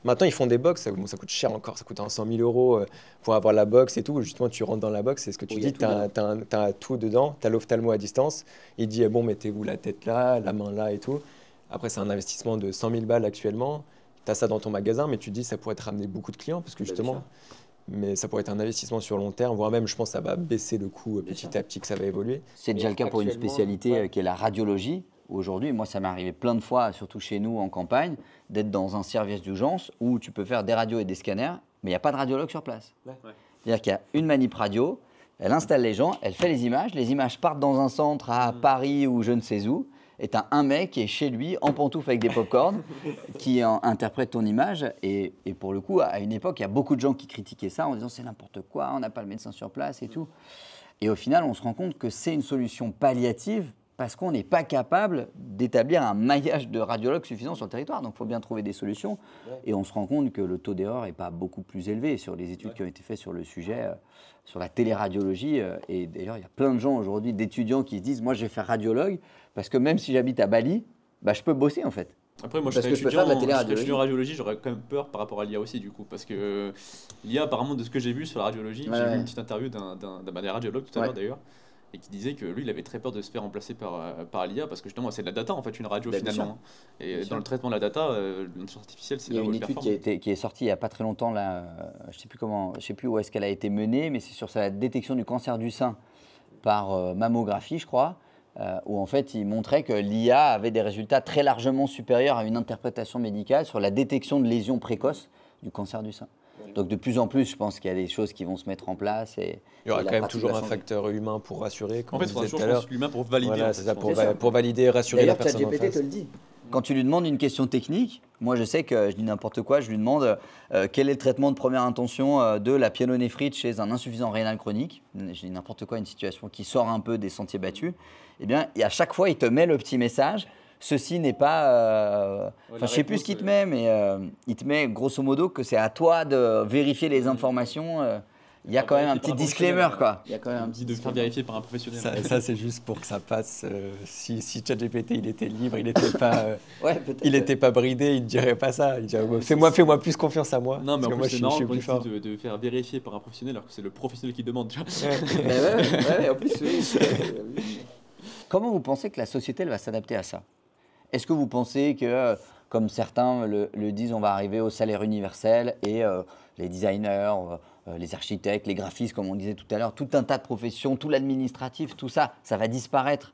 maintenant, ils font des box, ça coûte cher encore, ça coûte 100 000 € pour avoir la box et tout. Justement, tu rentres dans la box, c'est ce que tu dis, tu as tout dedans, tu as l'ophtalmo à distance. Il dit, mettez-vous la tête là, la main là et tout. Après, c'est un investissement de 100 000 balles actuellement. Tu as ça dans ton magasin, mais tu te dis, ça pourrait te ramener beaucoup de clients, parce que justement. Mais ça pourrait être un investissement sur long terme, voire même, je pense, ça va baisser le coût petit à petit, que ça va évoluer. C'est déjà le cas pour une spécialité qui est la radiologie. Aujourd'hui, moi, ça m'est arrivé plein de fois, surtout chez nous en campagne, d'être dans un service d'urgence où tu peux faire des radios et des scanners, mais il n'y a pas de radiologue sur place. C'est-à-dire qu'il y a une manip radio, elle installe les gens, elle fait les images partent dans un centre à Paris ou je ne sais où, et tu as un mec qui est chez lui en pantoufle avec des pop-corn qui interprète ton image. Et pour le coup, à une époque, il y a beaucoup de gens qui critiquaient ça en disant c'est n'importe quoi, on n'a pas le médecin sur place et tout. Et au final, on se rend compte que c'est une solution palliative parce qu'on n'est pas capable d'établir un maillage de radiologues suffisant sur le territoire. Donc il faut bien trouver des solutions. Et on se rend compte que le taux d'erreur n'est pas beaucoup plus élevé sur les études qui ont été faites sur le sujet, sur la téléradiologie. Et d'ailleurs, il y a plein de gens aujourd'hui, d'étudiants qui se disent moi je vais faire radiologue parce que même si j'habite à Bali, je peux bosser en fait. Après, moi, je serais étudiant en radiologie, j'aurais quand même peur par rapport à l'IA aussi, du coup. Parce que l'IA, apparemment, de ce que j'ai vu sur la radiologie, j'ai vu une petite interview d'un radiologue tout à l'heure d'ailleurs, et qui disait que lui, il avait très peur de se faire remplacer par l'IA, parce que justement, c'est de la data, en fait, une radio, finalement. Et dans le traitement de la data, l'intelligence artificielle, c'est là où elle performe. Il y a une étude qui est sortie il n'y a pas très longtemps, là, je ne sais plus où est-ce qu'elle a été menée, mais c'est sur la détection du cancer du sein par mammographie, je crois. Où en fait il montrait que l'IA avait des résultats très largement supérieurs à une interprétation médicale sur la détection de lésions précoces du cancer du sein. Donc de plus en plus, je pense qu'il y a des choses qui vont se mettre en place. Il y aura quand même toujours un facteur humain pour rassurer. En fait, il faudra toujours l'humain pour valider. Voilà, c'est ça, pour valider et rassurer la personne en face. ChatGPT te le dit. Quand tu lui demandes une question technique, moi je sais que je dis n'importe quoi, je lui demande quel est le traitement de première intention de la pyélonéphrite chez un insuffisant rénal chronique. Je dis n'importe quoi, une situation qui sort un peu des sentiers battus. Eh bien, et à chaque fois, il te met le petit message. Ceci n'est pas. Je ne sais plus ce qu'il te met, mais il te met grosso modo que c'est à toi de vérifier les informations. Il y a quand même un petit disclaimer, quoi. Il y a quand même un dit de faire vérifier par un professionnel. Ça c'est juste pour que ça passe. Si ChatGPT il était libre, il n'était pas, pas bridé, il ne dirait pas ça. Il dirait fais-moi plus confiance à moi. Non, mais en plus, c'est marrant quand il dit de faire vérifier par un professionnel alors que c'est le professionnel qui demande. Tu vois. ouais, en plus, oui. Comment vous pensez que la société elle va s'adapter à ça? Est-ce que vous pensez que, comme certains le disent, on va arriver au salaire universel et les designers, les architectes, les graphistes, comme on disait tout à l'heure, tout un tas de professions, tout l'administratif, tout ça, ça va disparaître.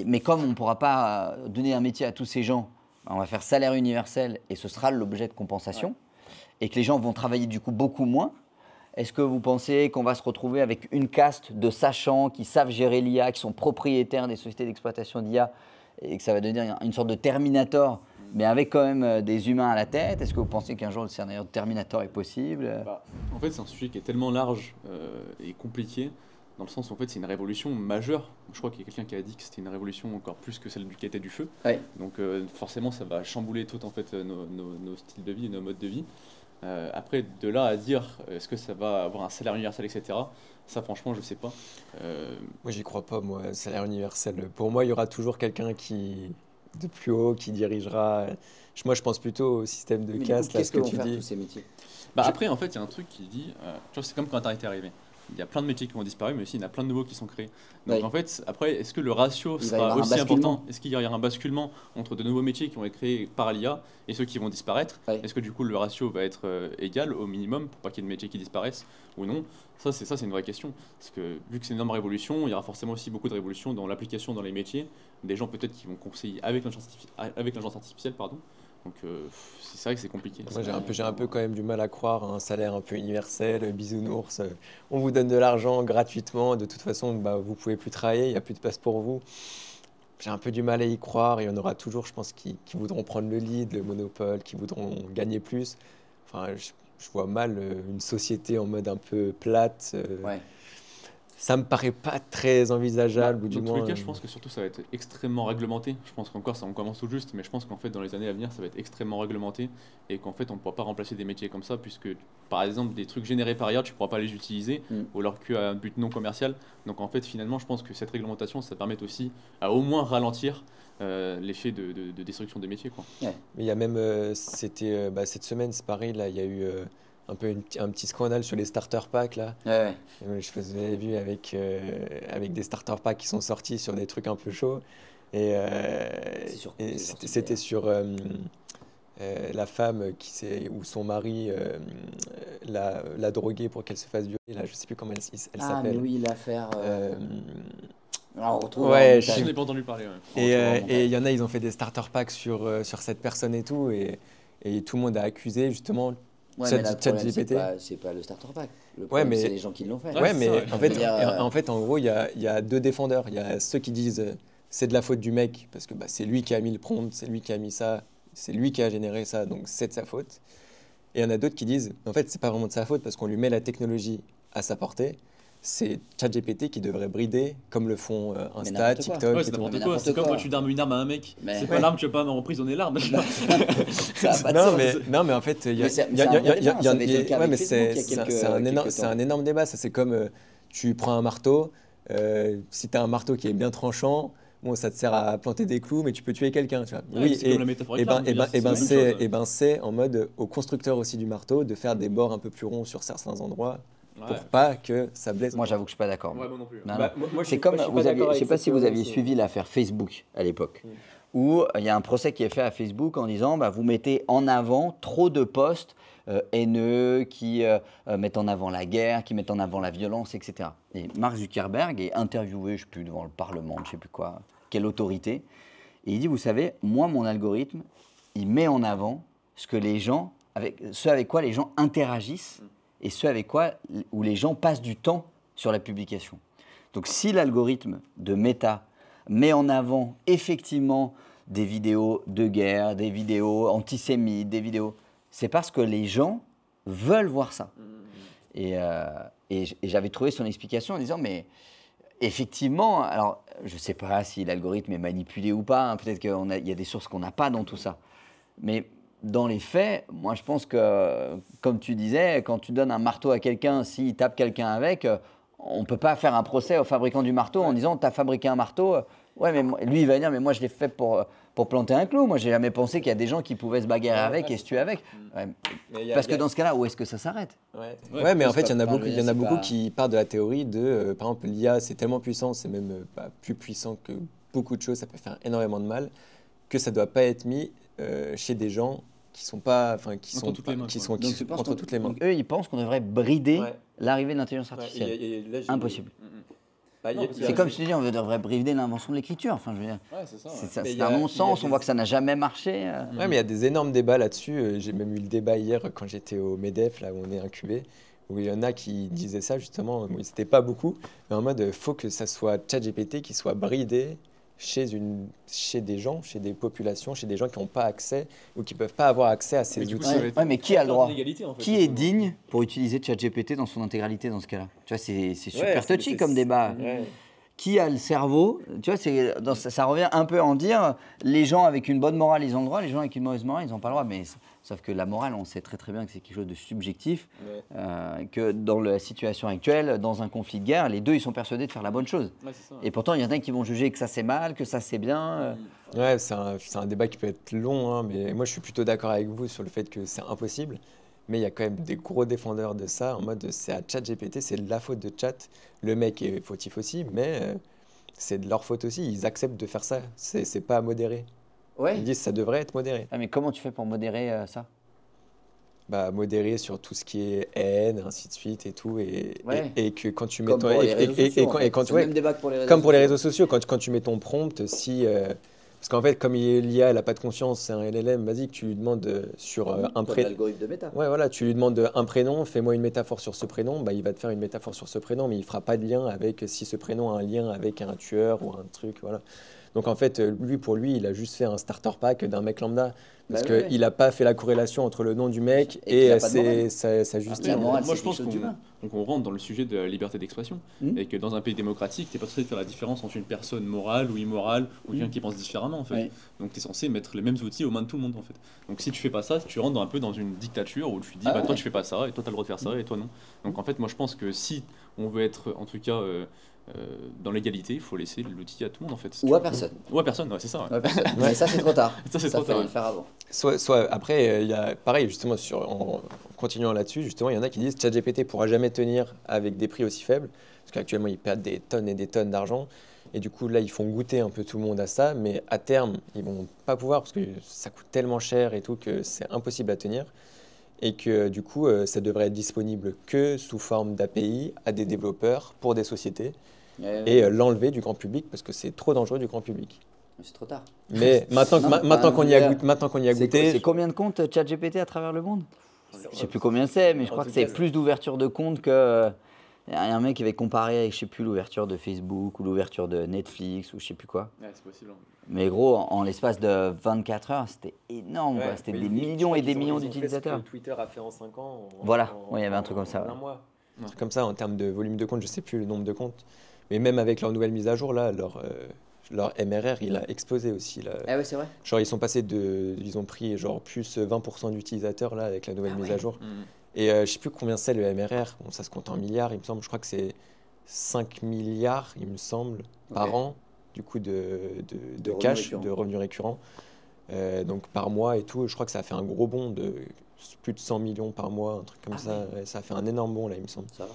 Mais comme on ne pourra pas donner un métier à tous ces gens, on va faire salaire universel et ce sera l'objet de compensation, et que les gens vont travailler du coup beaucoup moins. Est-ce que vous pensez qu'on va se retrouver avec une caste de sachants qui savent gérer l'IA, qui sont propriétaires des sociétés d'exploitation d'IA, et que ça va devenir une sorte de Terminator, mais avec quand même des humains à la tête? Est-ce que vous pensez qu'un jour le scénario de Terminator est possible? En fait, c'est un sujet qui est tellement large et compliqué, dans le sens où en fait, c'est une révolution majeure. Je crois qu'il y a quelqu'un qui a dit que c'était une révolution encore plus que celle qui était du feu. Ouais. Donc forcément, ça va chambouler tout en fait, nos styles de vie et nos modes de vie. Après, de là à dire est-ce que ça va avoir un salaire universel, etc., ça franchement, je sais pas. Moi, j'y crois pas, moi, salaire universel. Pour moi, il y aura toujours quelqu'un de plus haut qui dirigera. Moi, je pense plutôt au système de caste, là, ce que tu dis. Tous ces métiers Après, en fait, il y a un truc qui dit, tu vois, c'est comme quand Internet est arrivé. Il y a plein de métiers qui ont disparu, mais aussi il y en a plein de nouveaux qui sont créés. Donc en fait, après, est-ce que le ratio sera aussi important? Est-ce qu'il y aura un basculement entre de nouveaux métiers qui vont être créés par l'IA et ceux qui vont disparaître? Est-ce que du coup le ratio va être égal au minimum pour pas qu'il y ait de métiers qui disparaissent ou non? Ça, c'est une vraie question. Parce que vu que c'est une énorme révolution, il y aura forcément aussi beaucoup de révolutions dans l'application dans les métiers. Des gens peut-être qui vont conseiller avec l'intelligence artificielle, pardon. Donc c'est vrai que c'est compliqué. Moi j'ai un peu quand même du mal à croire à un salaire un peu universel, bisounours, on vous donne de l'argent gratuitement, de toute façon vous pouvez plus travailler, il n'y a plus de place pour vous. J'ai un peu du mal à y croire, il y en aura toujours je pense qui voudront prendre le lead, le monopole, qui voudront gagner plus. Enfin je vois mal une société en mode un peu plate. Ça me paraît pas très envisageable. Dans tous les cas, je pense que surtout ça va être extrêmement réglementé. Je pense qu'encore ça on commence tout juste, mais je pense qu'en fait dans les années à venir ça va être extrêmement réglementé et qu'en fait on ne pourra pas remplacer des métiers comme ça puisque par exemple des trucs générés par IA tu ne pourras pas les utiliser ou alors qu'à un but non commercial. Donc en fait finalement je pense que cette réglementation ça permet aussi à au moins ralentir l'effet de destruction des métiers, quoi. Mais il y a même c'était cette semaine c'est pareil là il y a eu un peu un petit scandale sur les starter packs là. Je vous avais vu avec des starter packs qui sont sortis sur des trucs un peu chauds et c'était sur la femme où son mari l'a droguée pour qu'elle se fasse violer là, je sais plus comment elle s'appelle. Mais oui, l'affaire. On n'ai pas entendu parler. Et il y en a, ils ont fait des starter packs sur cette personne et tout tout le monde a accusé justement. Mais le problème, c'est pas le starter pack. Le problème, c'est les gens qui l'ont fait. En fait, en gros, il y a deux défendeurs. Il y a ceux qui disent c'est de la faute du mec parce que c'est lui qui a mis le prompt, c'est lui qui a mis ça, c'est lui qui a généré ça, donc c'est de sa faute. Et il y en a d'autres qui disent en fait, c'est pas vraiment de sa faute parce qu'on lui met la technologie à sa portée. C'est ChatGPT qui devrait brider, comme le font Insta, TikTok. C'est n'importe quoi. C'est comme quand tu armes une arme à un mec. C'est pas l'arme, tu vas pas emprisonner l'arme. Non, mais en fait, c'est un énorme débat. Ça, c'est comme tu prends un marteau. Si tu as un marteau qui est bien tranchant, bon, ça te sert à planter des clous, mais tu peux tuer quelqu'un. Oui, c'est en mode au constructeur aussi du marteau de faire des bords un peu plus ronds sur certains endroits. Pour pas que ça blesse. Moi, j'avoue que je suis pas d'accord. Moi non plus. C'est comme, je sais pas si vous aviez suivi l'affaire Facebook à l'époque, où il y a un procès qui est fait à Facebook en disant vous mettez en avant trop de posts haineux qui mettent en avant la guerre, qui mettent en avant la violence, etc. Et Mark Zuckerberg est interviewé, je ne sais plus, devant le Parlement, je ne sais plus quoi, quelle autorité, et il dit, vous savez, moi, mon algorithme, il met en avant ce avec quoi les gens interagissent et où les gens passent du temps sur la publication. Donc si l'algorithme de Meta met en avant effectivement des vidéos de guerre, des vidéos antisémites, des vidéos. C'est parce que les gens veulent voir ça. Et j'avais trouvé son explication en disant, mais effectivement, alors je ne sais pas si l'algorithme est manipulé ou pas, hein, peut-être qu'il y a des sources qu'on n'a pas dans tout ça. Mais dans les faits, moi je pense que, comme tu disais, quand tu donnes un marteau à quelqu'un, s'il tape quelqu'un avec, on ne peut pas faire un procès au fabricant du marteau en disant, tu as fabriqué un marteau. Ouais, mais lui, il va dire, mais moi, je l'ai fait pour planter un clou. Moi, j'ai jamais pensé qu'il y a des gens qui pouvaient se bagarrer avec et se tuer avec. Ouais. Parce que dans ce cas-là, où est-ce que ça s'arrête? Ouais, mais en fait, il y en a beaucoup qui partent de la théorie de, par exemple, l'IA, c'est tellement puissant, c'est même plus puissant que beaucoup de choses, ça peut faire énormément de mal, que ça ne doit pas être mis chez des gens qui sont pas, enfin, qui sont entre toutes les mains. Eux, ils pensent qu'on devrait brider l'arrivée de l'intelligence artificielle. Impossible. C'est comme si tu dis, on devrait brider l'invention de l'écriture. Enfin, je veux dire, c'est un non-sens. On voit que ça n'a jamais marché. Ouais, mais il y a des énormes débats là-dessus. J'ai même eu le débat hier quand j'étais au MEDEF, là où on est incubé, où il y en a qui disaient ça justement. Bon, c'était pas beaucoup, mais en mode, faut que ça soit ChatGPT qui soit bridé chez des gens, chez des populations, chez des gens qui n'ont pas accès ou qui ne peuvent pas avoir accès à ces outils. Ouais, mais qui a le droit? Qui est digne pour utiliser ChatGPT dans son intégralité dans ce cas-là? Tu vois, c'est super touchy comme débat. Ouais. Qui a le cerveau? Tu vois, ça revient un peu en dire, les gens avec une bonne morale, ils ont le droit, les gens avec une mauvaise morale, ils n'ont pas le droit. Mais sauf que la morale, on sait très très bien que c'est quelque chose de subjectif, que dans la situation actuelle, dans un conflit de guerre, les deux, ils sont persuadés de faire la bonne chose. Ouais, c'est ça. Et pourtant, il y en a qui vont juger que ça c'est mal, que ça c'est bien. Ouais, c'est un débat qui peut être long, hein, mais moi je suis plutôt d'accord avec vous sur le fait que c'est impossible. Mais il y a quand même des gros défendeurs de ça, en mode c'est à ChatGPT, c'est de la faute de Chat. Le mec est fautif aussi, mais c'est de leur faute aussi. Ils acceptent de faire ça. C'est pas modéré. Ouais. Ils disent que ça devrait être modéré. Ah, mais comment tu fais pour modérer ça? Bah, modérer sur tout ce qui est haine, ainsi de suite et tout. Et que quand tu mets comme ton. Pour les réseaux sociaux, comme pour les réseaux sociaux, quand tu mets ton prompt, si. Parce qu'en fait, comme l'IA, elle n'a pas de conscience, c'est un LLM, vas-y, que tu lui demandes sur un prénom. L'algorithme de méta. Ouais, voilà, tu lui demandes un prénom, fais-moi une métaphore sur ce prénom, bah, il va te faire une métaphore sur ce prénom, mais il ne fera pas de lien avec si ce prénom a un lien avec un tueur ou un truc, voilà. Donc en fait, pour lui, il a juste fait un starter pack d'un mec lambda. Parce qu'il n'a pas fait la corrélation entre le nom du mec et sa justice. Moi, je pense qu'on rentre dans le sujet de la liberté d'expression. Et que dans un pays démocratique, tu n'es pas censé faire la différence entre une personne morale ou immorale ou quelqu'un qui pense différemment. En fait. Donc tu es censé mettre les mêmes outils aux mains de tout le monde. En fait. Donc si tu fais pas ça, tu rentres un peu dans une dictature où tu dis toi tu fais pas ça et toi tu as le droit de faire ça et toi non. Donc en fait, moi je pense que si on veut être en tout cas dans l'égalité, il faut laisser l'outil à tout le monde en fait. Ou à personne. Ou à personne, c'est ça. Ouais. Mais ça c'est trop tard. Ça c'est trop tard. Faut le faire avant. Soit après, il y a pareil justement en continuant là-dessus, justement, il y en a qui disent ChatGPT pourra jamais tenir avec des prix aussi faibles parce qu'actuellement ils perdent des tonnes et des tonnes d'argent et du coup là ils font goûter un peu tout le monde à ça, mais à terme ils vont pas pouvoir parce que ça coûte tellement cher et tout que c'est impossible à tenir. Et que du coup, ça devrait être disponible que sous forme d'API à des développeurs pour des sociétés et l'enlever du grand public parce que c'est trop dangereux du grand public. C'est trop tard. Mais maintenant qu'on y a goûté... C'est combien de comptes ChatGPT à travers le monde? Je ne sais plus combien c'est, mais je crois que c'est plus d'ouverture de comptes que... Il y a un mec qui avait comparé avec, je sais plus, l'ouverture de Facebook ou l'ouverture de Netflix ou je sais plus quoi. Ouais, c'est possible. Mais gros, en l'espace de 24 heures, c'était énorme. Ouais, c'était des millions et des millions d'utilisateurs. Ce que Twitter a fait en 5 ans. Voilà, il y avait un truc comme ça. Un mois. Un truc comme ça en termes de volume de comptes, je ne sais plus le nombre de comptes. Mais même avec leur nouvelle mise à jour, là, leur MRR, il a explosé aussi. Là. Ah ouais, c'est vrai. Genre, ils ont pris genre plus 20% d'utilisateurs là, avec la nouvelle mise à jour. Et je ne sais plus combien c'est le MRR. Bon, ça se compte en milliards, il me semble. Je crois que c'est 5 milliards, il me semble, par an, du coup, de cash, de revenus récurrents. Donc, par mois et tout, je crois que ça a fait un gros bond de plus de 100 millions par mois, un truc comme ça. Ouais, ça a fait un énorme bond, là, il me semble. Ça va.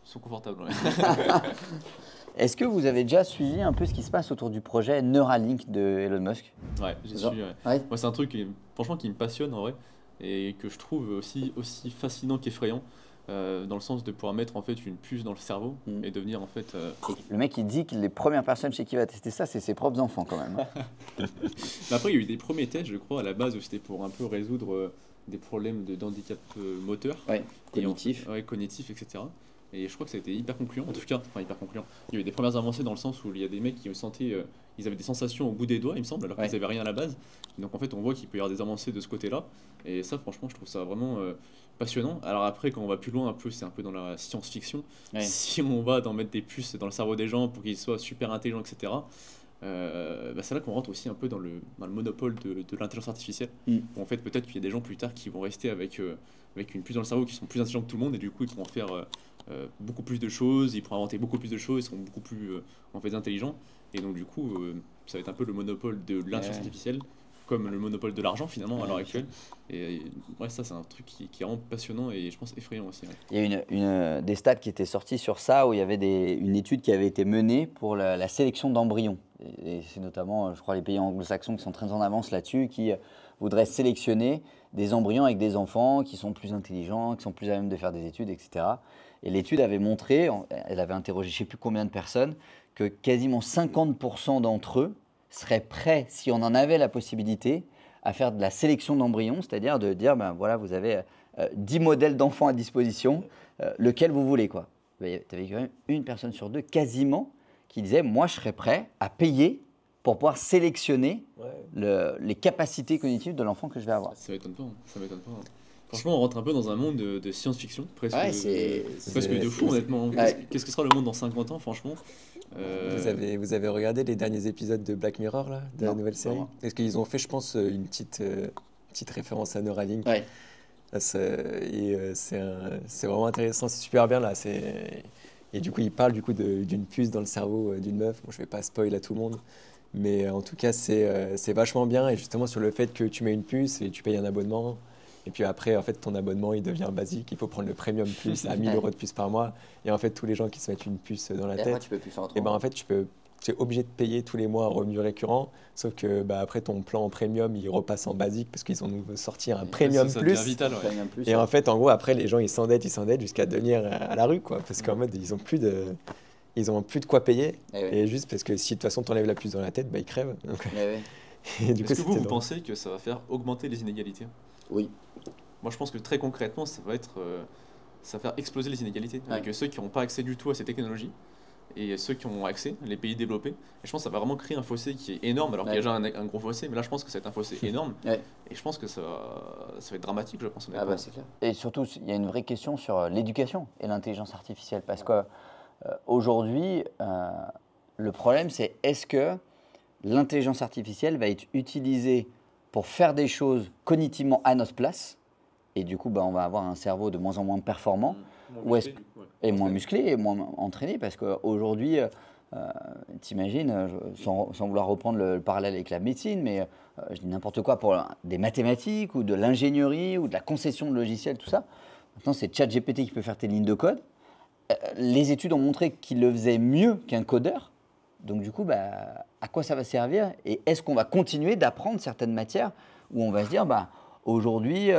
Ils sont confortables, Est-ce que vous avez déjà suivi un peu ce qui se passe autour du projet Neuralink de Elon Musk? Ouais, j'ai suivi. Ouais. Moi, c'est un truc franchement qui me passionne en vrai et que je trouve aussi fascinant qu'effrayant dans le sens de pouvoir mettre en fait une puce dans le cerveau et devenir en fait. Le mec il dit que les premières personnes chez qui il va tester ça, c'est ses propres enfants quand même. Mais après, il y a eu des premiers tests, je crois, à la base où c'était pour un peu résoudre des problèmes d'handicap moteur, cognitif, cognitif, etc. Et je crois que ça a été hyper concluant, en tout cas, enfin hyper concluant. Il y a eu des premières avancées dans le sens où il y a des mecs qui sentaient, ils avaient des sensations au bout des doigts, il me semble, alors qu'ils n'avaient rien à la base. Donc en fait, on voit qu'il peut y avoir des avancées de ce côté-là. Et ça, franchement, je trouve ça vraiment passionnant. Alors après, quand on va plus loin, un peu, c'est un peu dans la science-fiction. Si on va mettre des puces dans le cerveau des gens pour qu'ils soient super intelligents, etc., c'est là qu'on rentre aussi un peu dans le monopole de l'intelligence artificielle. Où en fait, peut-être qu'il y a des gens plus tard qui vont rester avec une puce dans le cerveau qui sont plus intelligents que tout le monde et du coup, ils pourront faire beaucoup plus de choses, ils pourront inventer beaucoup plus de choses, ils seront beaucoup plus en fait intelligents. Et donc, du coup, ça va être un peu le monopole de l'intelligence artificielle, comme le monopole de l'argent finalement à l'heure actuelle. Et ouais, ça, c'est un truc qui est vraiment passionnant et je pense effrayant aussi. Il y a des stats qui étaient sortis sur ça, où il y avait une étude qui avait été menée pour la sélection d'embryons. Et c'est notamment, je crois, les pays anglo-saxons qui sont très en avance là-dessus, qui voudraient sélectionner des embryons avec des enfants qui sont plus intelligents, qui sont plus à même de faire des études, etc. Et l'étude avait montré, elle avait interrogé je ne sais plus combien de personnes, que quasiment 50% d'entre eux seraient prêts, si on en avait la possibilité, à faire de la sélection d'embryons, c'est-à-dire de dire, ben voilà, vous avez 10 modèles d'enfants à disposition, lequel vous voulez, quoi. Tu avais quand même une personne sur deux, quasiment, qui disait, moi, je serais prêt à payer pour pouvoir sélectionner les capacités cognitives de l'enfant que je vais avoir. Ça m'étonne pas, ça m'étonne pas. Franchement, on rentre un peu dans un monde de science-fiction, presque de fou, honnêtement. Qu'est-ce que sera le monde dans 50 ans, franchement Vous avez regardé les derniers épisodes de Black Mirror, là, de la nouvelle série? Est-ce qu'ils ont fait, je pense, une petite référence à Neuralink? C'est vraiment intéressant, c'est super bien, là. Et du coup, il parle d'une puce dans le cerveau d'une meuf. Bon, je vais pas spoil à tout le monde, mais en tout cas, c'est vachement bien. Et justement, sur le fait que tu mets une puce et tu payes un abonnement. Et puis après, en fait, ton abonnement, il devient basique. Il faut prendre le premium plus à 1000 € de puce par mois. Et en fait, tous les gens qui se mettent une puce dans la tête, après, tu peux plus faire autrement. Et ben en fait, tu es obligé de payer tous les mois un revenu récurrent. Sauf que après, ton plan en premium, il repasse en basique parce qu'ils ont sorti un premium plus. Vital, et en fait, en gros, après, les gens, ils s'endettent jusqu'à devenir à la rue, quoi. Parce qu'en mode, ils ont plus de quoi payer. Et juste parce que si de toute façon, tu enlèves la puce dans la tête, ils crèvent. Donc, Est-ce que vous pensez que ça va faire augmenter les inégalités? Oui. Moi, je pense que très concrètement, ça va faire exploser les inégalités. Avec ceux qui n'ont pas accès du tout à ces technologies et ceux qui ont accès, les pays développés. Et je pense que ça va vraiment créer un fossé qui est énorme, alors qu'il y a déjà un gros fossé, mais là, je pense que ça va être un fossé énorme. Et je pense que ça va être dramatique, je pense. C'est clair. Et surtout, il y a une vraie question sur l'éducation et l'intelligence artificielle. Parce qu'aujourd'hui, le problème, c'est est-ce que l'intelligence artificielle va être utilisée pour faire des choses cognitivement à notre place, et du coup, on va avoir un cerveau de moins en moins performant, moins musclé et moins entraîné, parce qu'aujourd'hui, t'imagines, sans vouloir reprendre le parallèle avec la médecine, mais je dis n'importe quoi pour des mathématiques ou de l'ingénierie ou de la conception de logiciels, tout ça. Maintenant, c'est ChatGPT qui peut faire tes lignes de code. Les études ont montré qu'il le faisait mieux qu'un codeur. Donc du coup, à quoi ça va servir? Et est-ce qu'on va continuer d'apprendre certaines matières où on va se dire, aujourd'hui,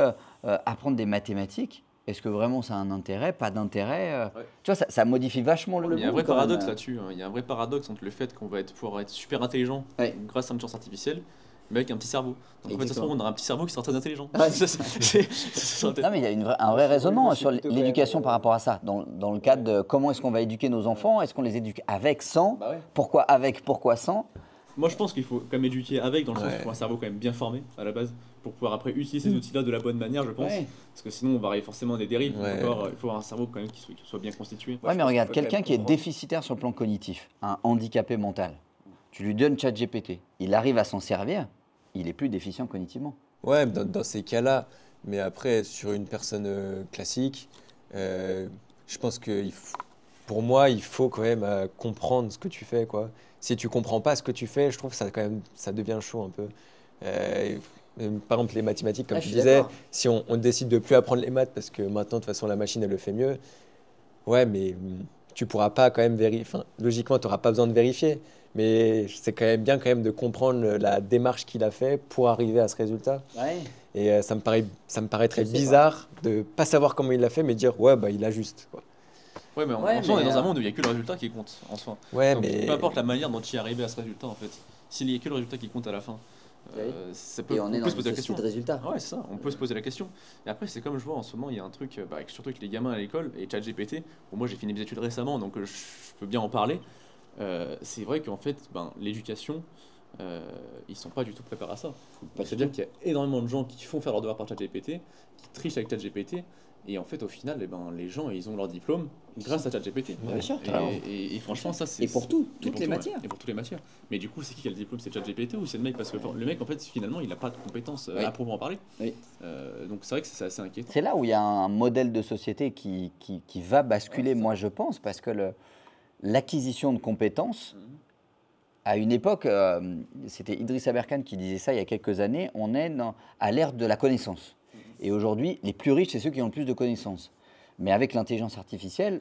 apprendre des mathématiques, est-ce que vraiment ça a un intérêt, pas d'intérêt? Tu vois, ça modifie vachement le monde. Il y a un vrai paradoxe là-dessus. Il y a un vrai paradoxe entre le fait qu'on va pouvoir être super intelligent grâce à l'intelligence artificielle, mais avec un petit cerveau. Donc en fait, ça se trouve, on aura un petit cerveau qui sera très intelligent. Non, mais il y a un vrai raisonnement sur l'éducation par rapport à ça. Dans le cadre de comment est-ce qu'on va éduquer nos enfants? Est-ce qu'on les éduque avec, sans? Pourquoi avec, pourquoi sans? Moi, je pense qu'il faut quand même éduquer avec, dans le sens où il faut un cerveau quand même bien formé à la base, pour pouvoir après utiliser ces outils-là de la bonne manière, je pense. Parce que sinon, on va arriver forcément à des dérives. Il faut avoir un cerveau quand même qui soit bien constitué. Mais regarde, quelqu'un qui est déficitaire sur le plan cognitif, un handicapé mental, tu lui donnes ChatGPT, il arrive à s'en servir, il est plus déficient cognitivement. Ouais, dans ces cas-là. Mais après, sur une personne classique, je pense que pour moi, il faut quand même comprendre ce que tu fais, quoi. Si tu comprends pas ce que tu fais, je trouve que ça devient chaud un peu. Par exemple, les mathématiques, comme tu disais, si on décide de plus apprendre les maths parce que maintenant, de toute façon, la machine, elle le fait mieux, mais tu pourras pas quand même vérifier. Enfin, logiquement, tu n'auras pas besoin de vérifier. Mais c'est quand même bien de comprendre la démarche qu'il a fait pour arriver à ce résultat. Et ça me paraîtrait bizarre de ne pas savoir comment il l'a fait, mais dire il ajuste, quoi. Mais en soi, on est dans un monde où il n'y a que le résultat qui compte en soi. Donc, peu importe la manière dont tu es arrivé à ce résultat, en fait. S'il n'y a que le résultat qui compte à la fin, on est dans une société de résultats. Ouais, c'est ça, on peut se poser la question. Et après, c'est comme je vois en ce moment, il y a un truc, surtout avec les gamins à l'école et ChatGPT. Bon, moi, j'ai fini mes études récemment, donc je peux bien en parler. C'est vrai qu'en fait, l'éducation, ils sont pas du tout préparés à ça. C'est-à-dire qu'il y a énormément de gens qui font faire leur devoir par ChatGPT, qui trichent avec ChatGPT. Et en fait, au final, les gens, ils ont leur diplôme grâce à ChatGPT. Bien sûr. Et franchement, ça, c'est... Et pour toutes les matières. Et pour toutes les matières. Mais du coup, c'est qui a le diplôme? C'est ChatGPT ou c'est le mec? Parce que le mec, en fait, finalement, il n'a pas de compétences à proprement parler. Oui. Donc c'est vrai que c'est assez inquiétant. C'est là où il y a un modèle de société qui va basculer, moi je pense, parce que l'acquisition de compétences, à une époque, c'était Idriss Aberkan qui disait ça il y a quelques années, on est à l'ère de la connaissance. Et aujourd'hui, les plus riches, c'est ceux qui ont le plus de connaissances. Mais avec l'intelligence artificielle,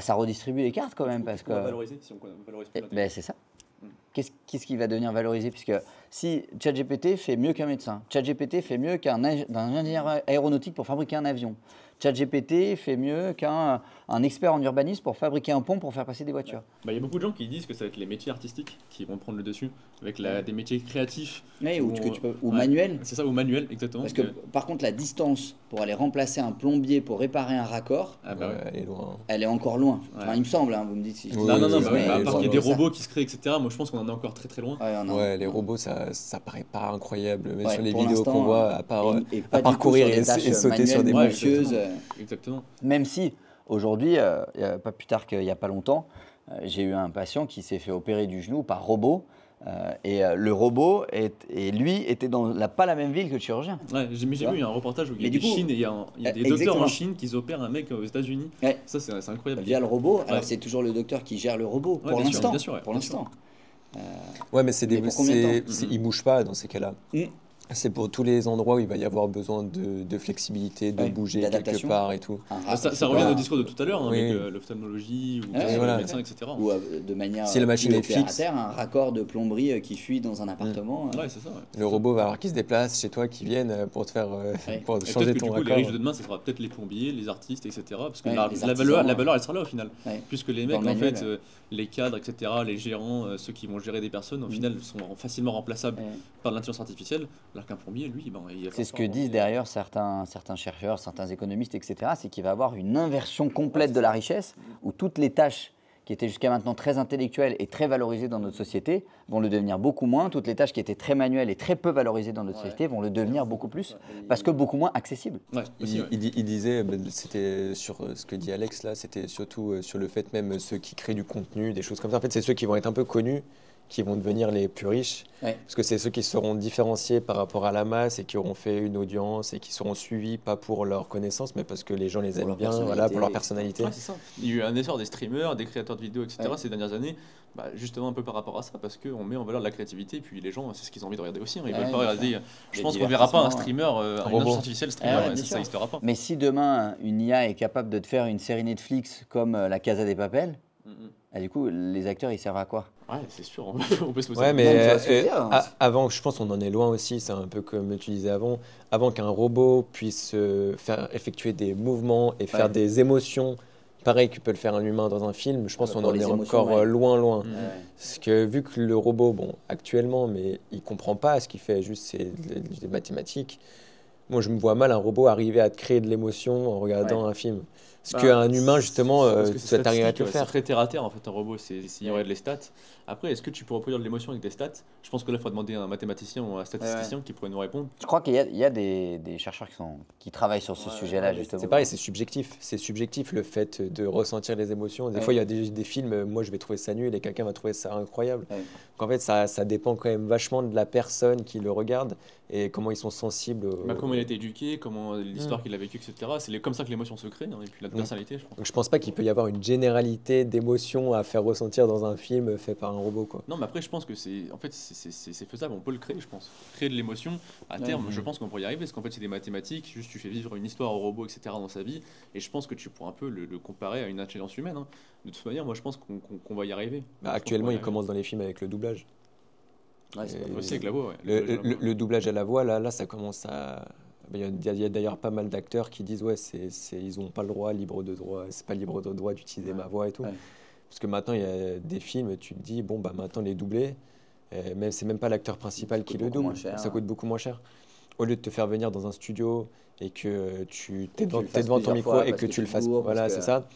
ça redistribue les cartes quand même. Parce que... On va valoriser, si on valorise plus c'est ça. Qu'est-ce qui va devenir valorisé? Puisque si ChatGPT fait mieux qu'un médecin, ChatGPT fait mieux qu'un ingénieur aéronautique pour fabriquer un avion, ChatGPT fait mieux qu'un expert en urbanisme pour fabriquer un pont pour faire passer des voitures. Il y a beaucoup de gens qui disent que ça va être les métiers artistiques qui vont prendre le dessus, avec des métiers créatifs. Ou manuels. C'est ça, ou manuel, exactement. Parce que par contre, la distance pour aller remplacer un plombier pour réparer un raccord, elle est loin. Elle est encore loin. Enfin, il me semble, vous me dites si je dis. Non, parce qu'il y a des robots qui se créent, etc. Moi, je pense qu'on en est encore très très loin. Les robots, ça paraît pas incroyable. Mais sur les vidéos qu'on voit, à part courir et sauter sur des mafieuses. Exactement. Même si, aujourd'hui, pas plus tard qu'il n'y a pas longtemps, j'ai eu un patient qui s'est fait opérer du genou par robot. Et le robot, lui, était dans pas la même ville que le chirurgien. Ouais, j'ai vu un reportage où il y a des Chine et il y a des docteurs en Chine qui opèrent un mec aux États-Unis. Ouais. Ça, c'est incroyable. Via le robot. Alors, c'est toujours le docteur qui gère le robot pour l'instant. Pour l'instant. Ouais, mais il bouge pas dans ces cas-là. C'est pour tous les endroits où il va y avoir besoin de flexibilité, de bouger quelque part et tout. Ça revient au discours de tout à l'heure, avec l'ophtalmologie ou le médecin, etc. Ou de manière si la machine est fixe, un raccord de plomberie qui fuit dans un appartement. Ouais, c'est ça. Le robot va avoir qui se déplace chez toi, qui vienne pour te faire pour changer ton raccord. Les riches de demain, ce sera peut-être les plombiers, les artistes, etc. Parce que la valeur, elle sera là au final. Puisque les mecs, en fait, les cadres, etc., les gérants, ceux qui vont gérer des personnes, au final, sont facilement remplaçables par l'intelligence artificielle. Alors qu'un plombier, lui, c'est ce que disent d'ailleurs certains chercheurs, certains économistes, etc. C'est qu'il va y avoir une inversion complète de la richesse, où toutes les tâches qui étaient jusqu'à maintenant très intellectuelles et très valorisées dans notre société vont le devenir beaucoup moins. Toutes les tâches qui étaient très manuelles et très peu valorisées dans notre société vont le devenir beaucoup plus, parce que beaucoup moins accessibles. Il disait, c'était sur ce que dit Alex là, c'était surtout sur le fait même ceux qui créent du contenu, des choses comme ça. En fait, c'est ceux qui vont être un peu connus qui vont devenir les plus riches, parce que c'est ceux qui seront différenciés par rapport à la masse et qui auront fait une audience et qui seront suivis pas pour leur connaissance, mais parce que les gens les aiment bien, pour leur personnalité. C'est ça. Il y a eu un essor des streamers, des créateurs de vidéos, etc. ces dernières années, justement un peu par rapport à ça, parce qu'on met en valeur de la créativité, et puis les gens, c'est ce qu'ils ont envie de regarder aussi. Ils veulent pas regarder. Je pense qu'on verra pas un streamer, une intelligence artificielle streamer, ça n'existera pas. Mais si demain une IA est capable de te faire une série Netflix comme La Casa des Papel, du coup, les acteurs, ils servent à quoi? Ouais, c'est sûr, on peut se poser la question. Mais avant, je pense qu'on en est loin aussi, c'est un peu comme tu disais avant qu'un robot puisse faire effectuer des mouvements et faire des émotions, pareil que peut le faire un humain dans un film, je pense qu'on en est encore loin. Parce que vu que le robot, actuellement, mais il comprend pas ce qu'il fait, juste c'est des mathématiques. Moi, je me vois mal un robot arriver à te créer de l'émotion en regardant un film. Parce qu'un humain, justement, ça t'arrive à te le faire. C'est très terre à terre, en fait, un robot, s'il y aurait de stats. Après, est-ce que tu pourrais produire de l'émotion avec des stats? Je pense que là, il faut demander à un mathématicien ou à un statisticien qui pourrait nous répondre. Je crois qu'il y a des chercheurs qui travaillent sur ce sujet-là, justement. C'est pareil, c'est subjectif. C'est subjectif, le fait de ressentir les émotions. Des fois, il y a des films, moi, je vais trouver ça nul et quelqu'un va trouver ça incroyable. Donc, en fait, ça dépend quand même vachement de la personne qui le regarde et comment ils sont sensibles. Comment il a été éduqué, comment l'histoire qu'il a vécue, etc. C'est comme ça que l'émotion se crée, et puis la personnalité, je pense. Donc, je pense pas qu'il peut y avoir une généralité d'émotions à faire ressentir dans un film fait par un robot, quoi. Non, mais après, je pense que c'est faisable, on peut le créer, je pense. Créer de l'émotion, à terme, je pense qu'on pourrait y arriver, parce qu'en fait, c'est des mathématiques, juste tu fais vivre une histoire au robot, etc. dans sa vie, et je pense que tu pourras un peu le comparer à une intelligence humaine. De toute manière, moi, je pense qu'on va y arriver. Actuellement, il commence dans les films avec le doublage. Aussi avec la voix, le doublage à la voix, là, ça commence à... Il y a d'ailleurs pas mal d'acteurs qui disent ils n'ont pas le droit, c'est pas libre de droit d'utiliser ma voix et tout. Parce que maintenant, il y a des films, tu te dis, maintenant les doubler, C'est même pas l'acteur principal qui le double, ça coûte beaucoup moins cher. Au lieu de te faire venir dans un studio et que tu es devant ton micro et que tu le fasses, voilà, c'est ça.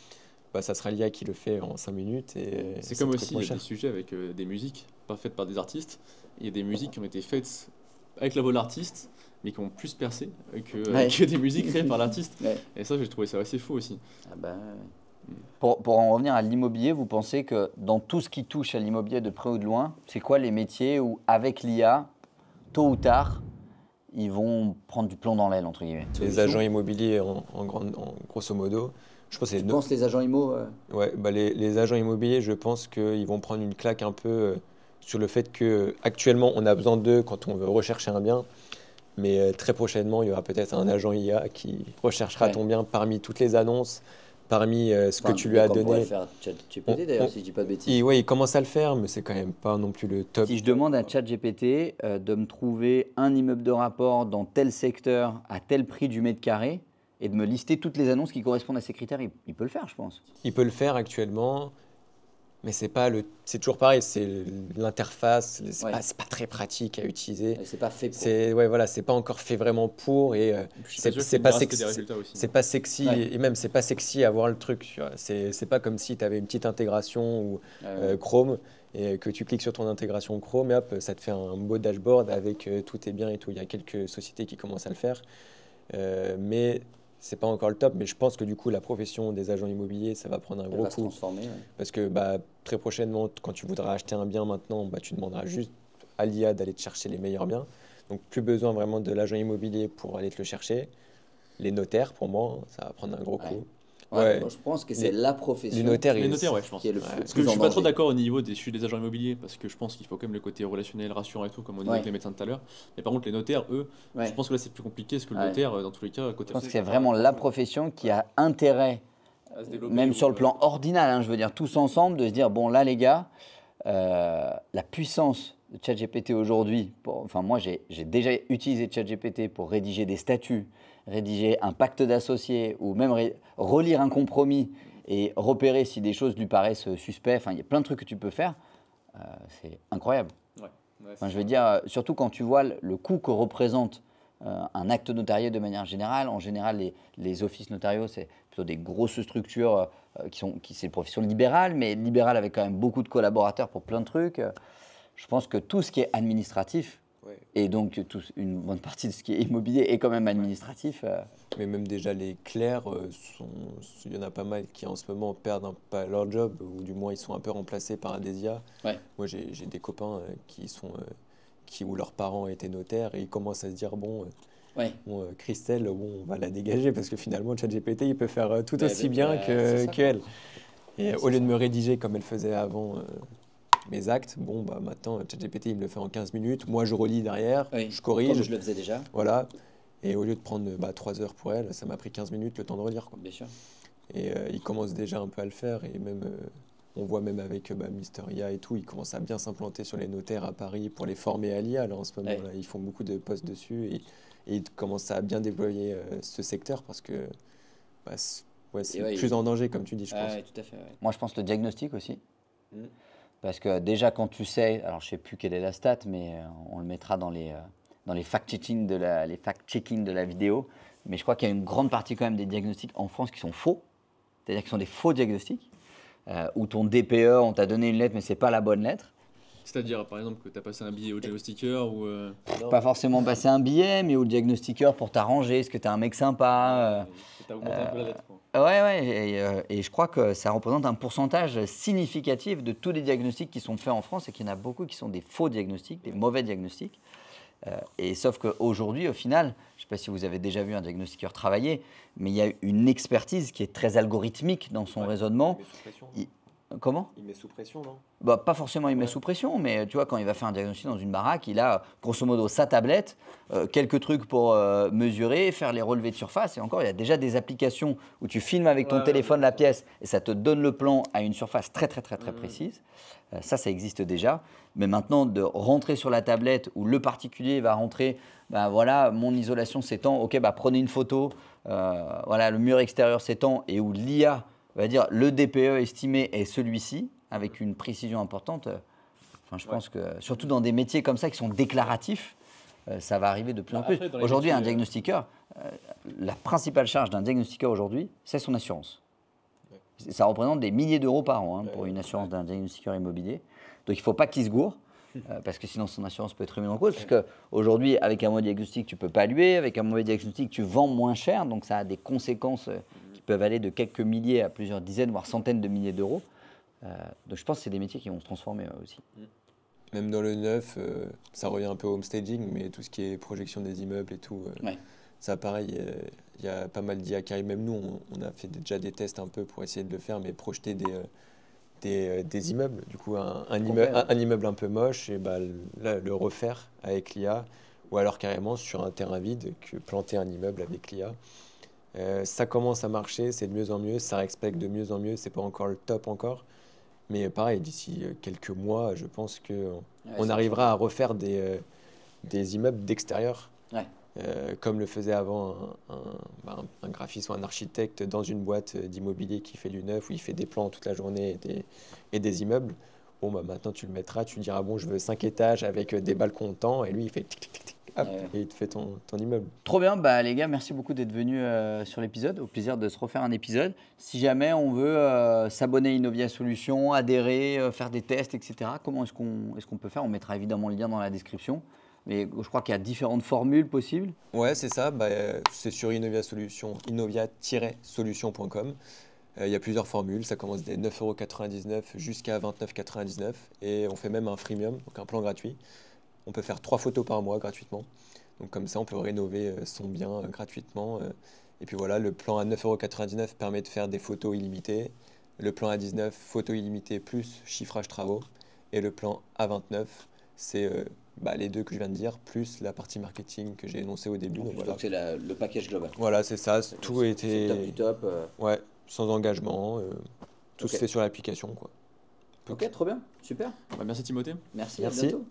Bah, ça sera l'IA qui le fait en 5 minutes. C'est comme aussi, il y a des sujets avec des musiques pas faites par des artistes. Il y a des musiques qui ont été faites avec la voix de l'artiste, mais qui ont plus percé que des musiques créées par l'artiste. Et ça, j'ai trouvé ça assez fou aussi. Ah bah, pour en revenir à l'immobilier, vous pensez que dans tout ce qui touche à l'immobilier de près ou de loin, c'est quoi les métiers où, avec l'IA, tôt ou tard, ils vont prendre du plomb dans l'aile, entre guillemets? Les agents immobiliers, en grosso modo. Je pense tu penses les agents immo Ouais, bah les agents immobiliers, je pense qu'ils vont prendre une claque un peu sur le fait qu'actuellement, on a besoin d'eux quand on veut rechercher un bien. Mais très prochainement, il y aura peut-être un agent IA qui recherchera ton bien parmi toutes les annonces, parmi ce que tu lui as donné. On pourrait faire ChatGPT d'ailleurs, si je dis pas de bêtises. Oui, il commence à le faire, mais c'est quand même pas non plus le top. Si je demande à ChatGPT de me trouver un immeuble de rapport dans tel secteur à tel prix du mètre carré et de me lister toutes les annonces qui correspondent à ces critères, il peut le faire, je pense. Il peut le faire actuellement, mais c'est toujours pareil, c'est l'interface, c'est pas très pratique à utiliser. C'est pas fait pour. C'est pas encore fait vraiment pour et c'est pas sexy et même c'est pas sexy à voir le truc. C'est pas comme si tu avais une petite intégration ou Chrome et que tu cliques sur ton intégration Chrome et hop, ça te fait un beau dashboard avec tout est bien et tout. Il y a quelques sociétés qui commencent à le faire, mais c'est pas encore le top, mais je pense que du coup la profession des agents immobiliers ça va prendre un gros coup parce que très prochainement quand tu voudras acheter un bien maintenant, tu demanderas juste à l'IA d'aller te chercher les meilleurs biens, donc plus besoin vraiment de l'agent immobilier pour aller te le chercher. Les notaires pour moi ça va prendre un gros coup. Moi, je pense que c'est la profession. Les notaires, je pense. Qui est parce que je suis pas trop d'accord au niveau des agents immobiliers, parce que je pense qu'il faut quand même le côté relationnel, rassurant et tout, comme on disait avec les médecins tout à l'heure. Mais par contre, les notaires, eux, je pense que là c'est plus compliqué, parce que le notaire, dans tous les cas, côté. Je pense que c'est vraiment la profession qui a intérêt, même sur le plan ordinal, je veux dire, tous ensemble, de se dire bon, là les gars, la puissance de ChatGPT aujourd'hui, moi j'ai déjà utilisé ChatGPT pour rédiger des statuts, rédiger un pacte d'associés ou même relire un compromis et repérer si des choses lui paraissent suspectes. Il y a plein de trucs que tu peux faire. C'est incroyable. Je veux dire, surtout quand tu vois le coût que représente un acte notarié de manière générale. En général, les offices notariaux, c'est plutôt des grosses structures c'est une profession libérale, mais libérale avec quand même beaucoup de collaborateurs pour plein de trucs. Je pense que tout ce qui est administratif, et donc une bonne partie de ce qui est immobilier est quand même administratif. Mais même déjà les clercs, il y en a pas mal qui en ce moment perdent un peu leur job, ou du moins ils sont un peu remplacés par des IA. Moi j'ai des copains où leurs parents étaient notaires et ils commencent à se dire Christelle, on va la dégager parce que finalement ChatGPT il peut faire tout aussi bien qu'elle. Et au lieu de me rédiger comme elle faisait avant mes actes, maintenant ChatGPT il me le fait en 15 minutes, moi je relis derrière, je corrige. Comme je le faisais déjà. Voilà, et au lieu de prendre 3 heures pour elle, ça m'a pris 15 minutes le temps de relire. Bien sûr. Et il commence déjà un peu à le faire, et même on voit même avec Mister IA et tout, il commence à bien s'implanter sur les notaires à Paris pour les former à l'IA. Là, en ce moment, là, ils font beaucoup de posts dessus, et ils commencent à bien déployer ce secteur parce que c'est plus en danger, comme tu dis, je pense. Tout à fait, Moi, je pense le diagnostic aussi. Parce que déjà, quand tu sais, alors je ne sais plus quelle est la stat, mais on le mettra dans les fact-checking de la vidéo, mais je crois qu'il y a une grande partie quand même des diagnostics en France qui sont faux, c'est-à-dire qui sont des faux diagnostics, où ton DPE, on t'a donné une lettre, mais ce n'est pas la bonne lettre. C'est-à-dire, par exemple, que tu as passé un billet au diagnostiqueur ou Pas forcément passer un billet, mais au diagnostiqueur pour t'arranger, est-ce que tu es un mec sympa t'as augmenté un peu la lettre. Et je crois que ça représente un pourcentage significatif de tous les diagnostics qui sont faits en France et qu'il y en a beaucoup qui sont des faux diagnostics, des mauvais diagnostics. Et sauf qu'aujourd'hui, au final, je ne sais pas si vous avez déjà vu un diagnostiqueur travailler, mais il y a une expertise qui est très algorithmique dans son raisonnement. Comment ? Il met sous pression, non ? Pas forcément il met sous pression, mais tu vois, quand il va faire un diagnostic dans une baraque, il a grosso modo sa tablette, quelques trucs pour mesurer, faire les relevés de surface. Et encore, il y a déjà des applications où tu filmes avec ton téléphone la pièce et ça te donne le plan à une surface très précise. Ça existe déjà. Mais maintenant, de rentrer sur la tablette où le particulier va rentrer, voilà, mon isolation s'étend, ok, prenez une photo, voilà, le mur extérieur s'étend, et où l'IA va dire le DPE estimé est celui-ci, avec une précision importante, Enfin, je pense que, surtout dans des métiers comme ça qui sont déclaratifs, ça va arriver de plus en plus. Aujourd'hui, un diagnostiqueur, la principale charge d'un diagnostiqueur aujourd'hui, c'est son assurance. Ça représente des milliers d'euros par an pour une assurance d'un diagnostiqueur immobilier. Donc il ne faut pas qu'il se gourre, parce que sinon son assurance peut être remise en cause. Parce qu'aujourd'hui, avec un mauvais diagnostic, tu ne peux pas louer. Avec un mauvais diagnostic, tu vends moins cher. Donc ça a des conséquences qui peuvent aller de quelques milliers à plusieurs dizaines, voire centaines de milliers d'euros. Donc je pense que c'est des métiers qui vont se transformer aussi. Même dans le neuf, ça revient un peu au homestaging, mais tout ce qui est projection des immeubles et tout, ça pareil, il y a pas mal d'IA qui arrivent. Même nous, on a fait déjà des tests un peu pour essayer de le faire, mais projeter des immeubles. Du coup, un immeuble un peu moche, et bah, là, le refaire avec l'IA, ou alors carrément sur un terrain vide, planter un immeuble avec l'IA. Ça commence à marcher, c'est de mieux en mieux, ça respecte de mieux en mieux, c'est pas encore le top encore. Mais pareil, d'ici quelques mois, je pense qu'on arrivera à refaire des immeubles d'extérieur, comme le faisait avant un graphiste ou un architecte dans une boîte d'immobilier qui fait du neuf, où il fait des plans toute la journée et des immeubles. Bon, bah, maintenant, tu le mettras, tu diras, bon, je veux 5 étages avec des balcons de temps, et lui, il fait tic, tic, tic, hop, et il te fait ton immeuble. Trop bien, les gars, merci beaucoup d'être venus sur l'épisode. Au plaisir de se refaire un épisode. Si jamais on veut s'abonner à Innovia Solutions, adhérer, faire des tests, etc., comment est-ce qu'on peut faire? On mettra évidemment le lien dans la description. Mais je crois qu'il y a différentes formules possibles. Ouais, c'est ça. C'est sur Innovia Solutions, innovia-solutions.com. Il y a plusieurs formules. Ça commence des 9,99 € jusqu'à 29,99 €. Et on fait même un freemium, donc un plan gratuit. On peut faire 3 photos par mois gratuitement. Donc comme ça, on peut rénover son bien gratuitement. Et puis voilà, le plan à 9,99 € permet de faire des photos illimitées. Le plan à 19, photos illimitées plus chiffrage travaux. Et le plan à 29, c'est les deux que je viens de dire, plus la partie marketing que j'ai énoncée au début. Donc voilà. C'est le package global. Voilà, c'est ça. Tout était... C'est top du top. Ouais, sans engagement. Tout se fait sur l'application, quoi. Ok, trop bien. Super. Merci Timothée. Merci. À bientôt.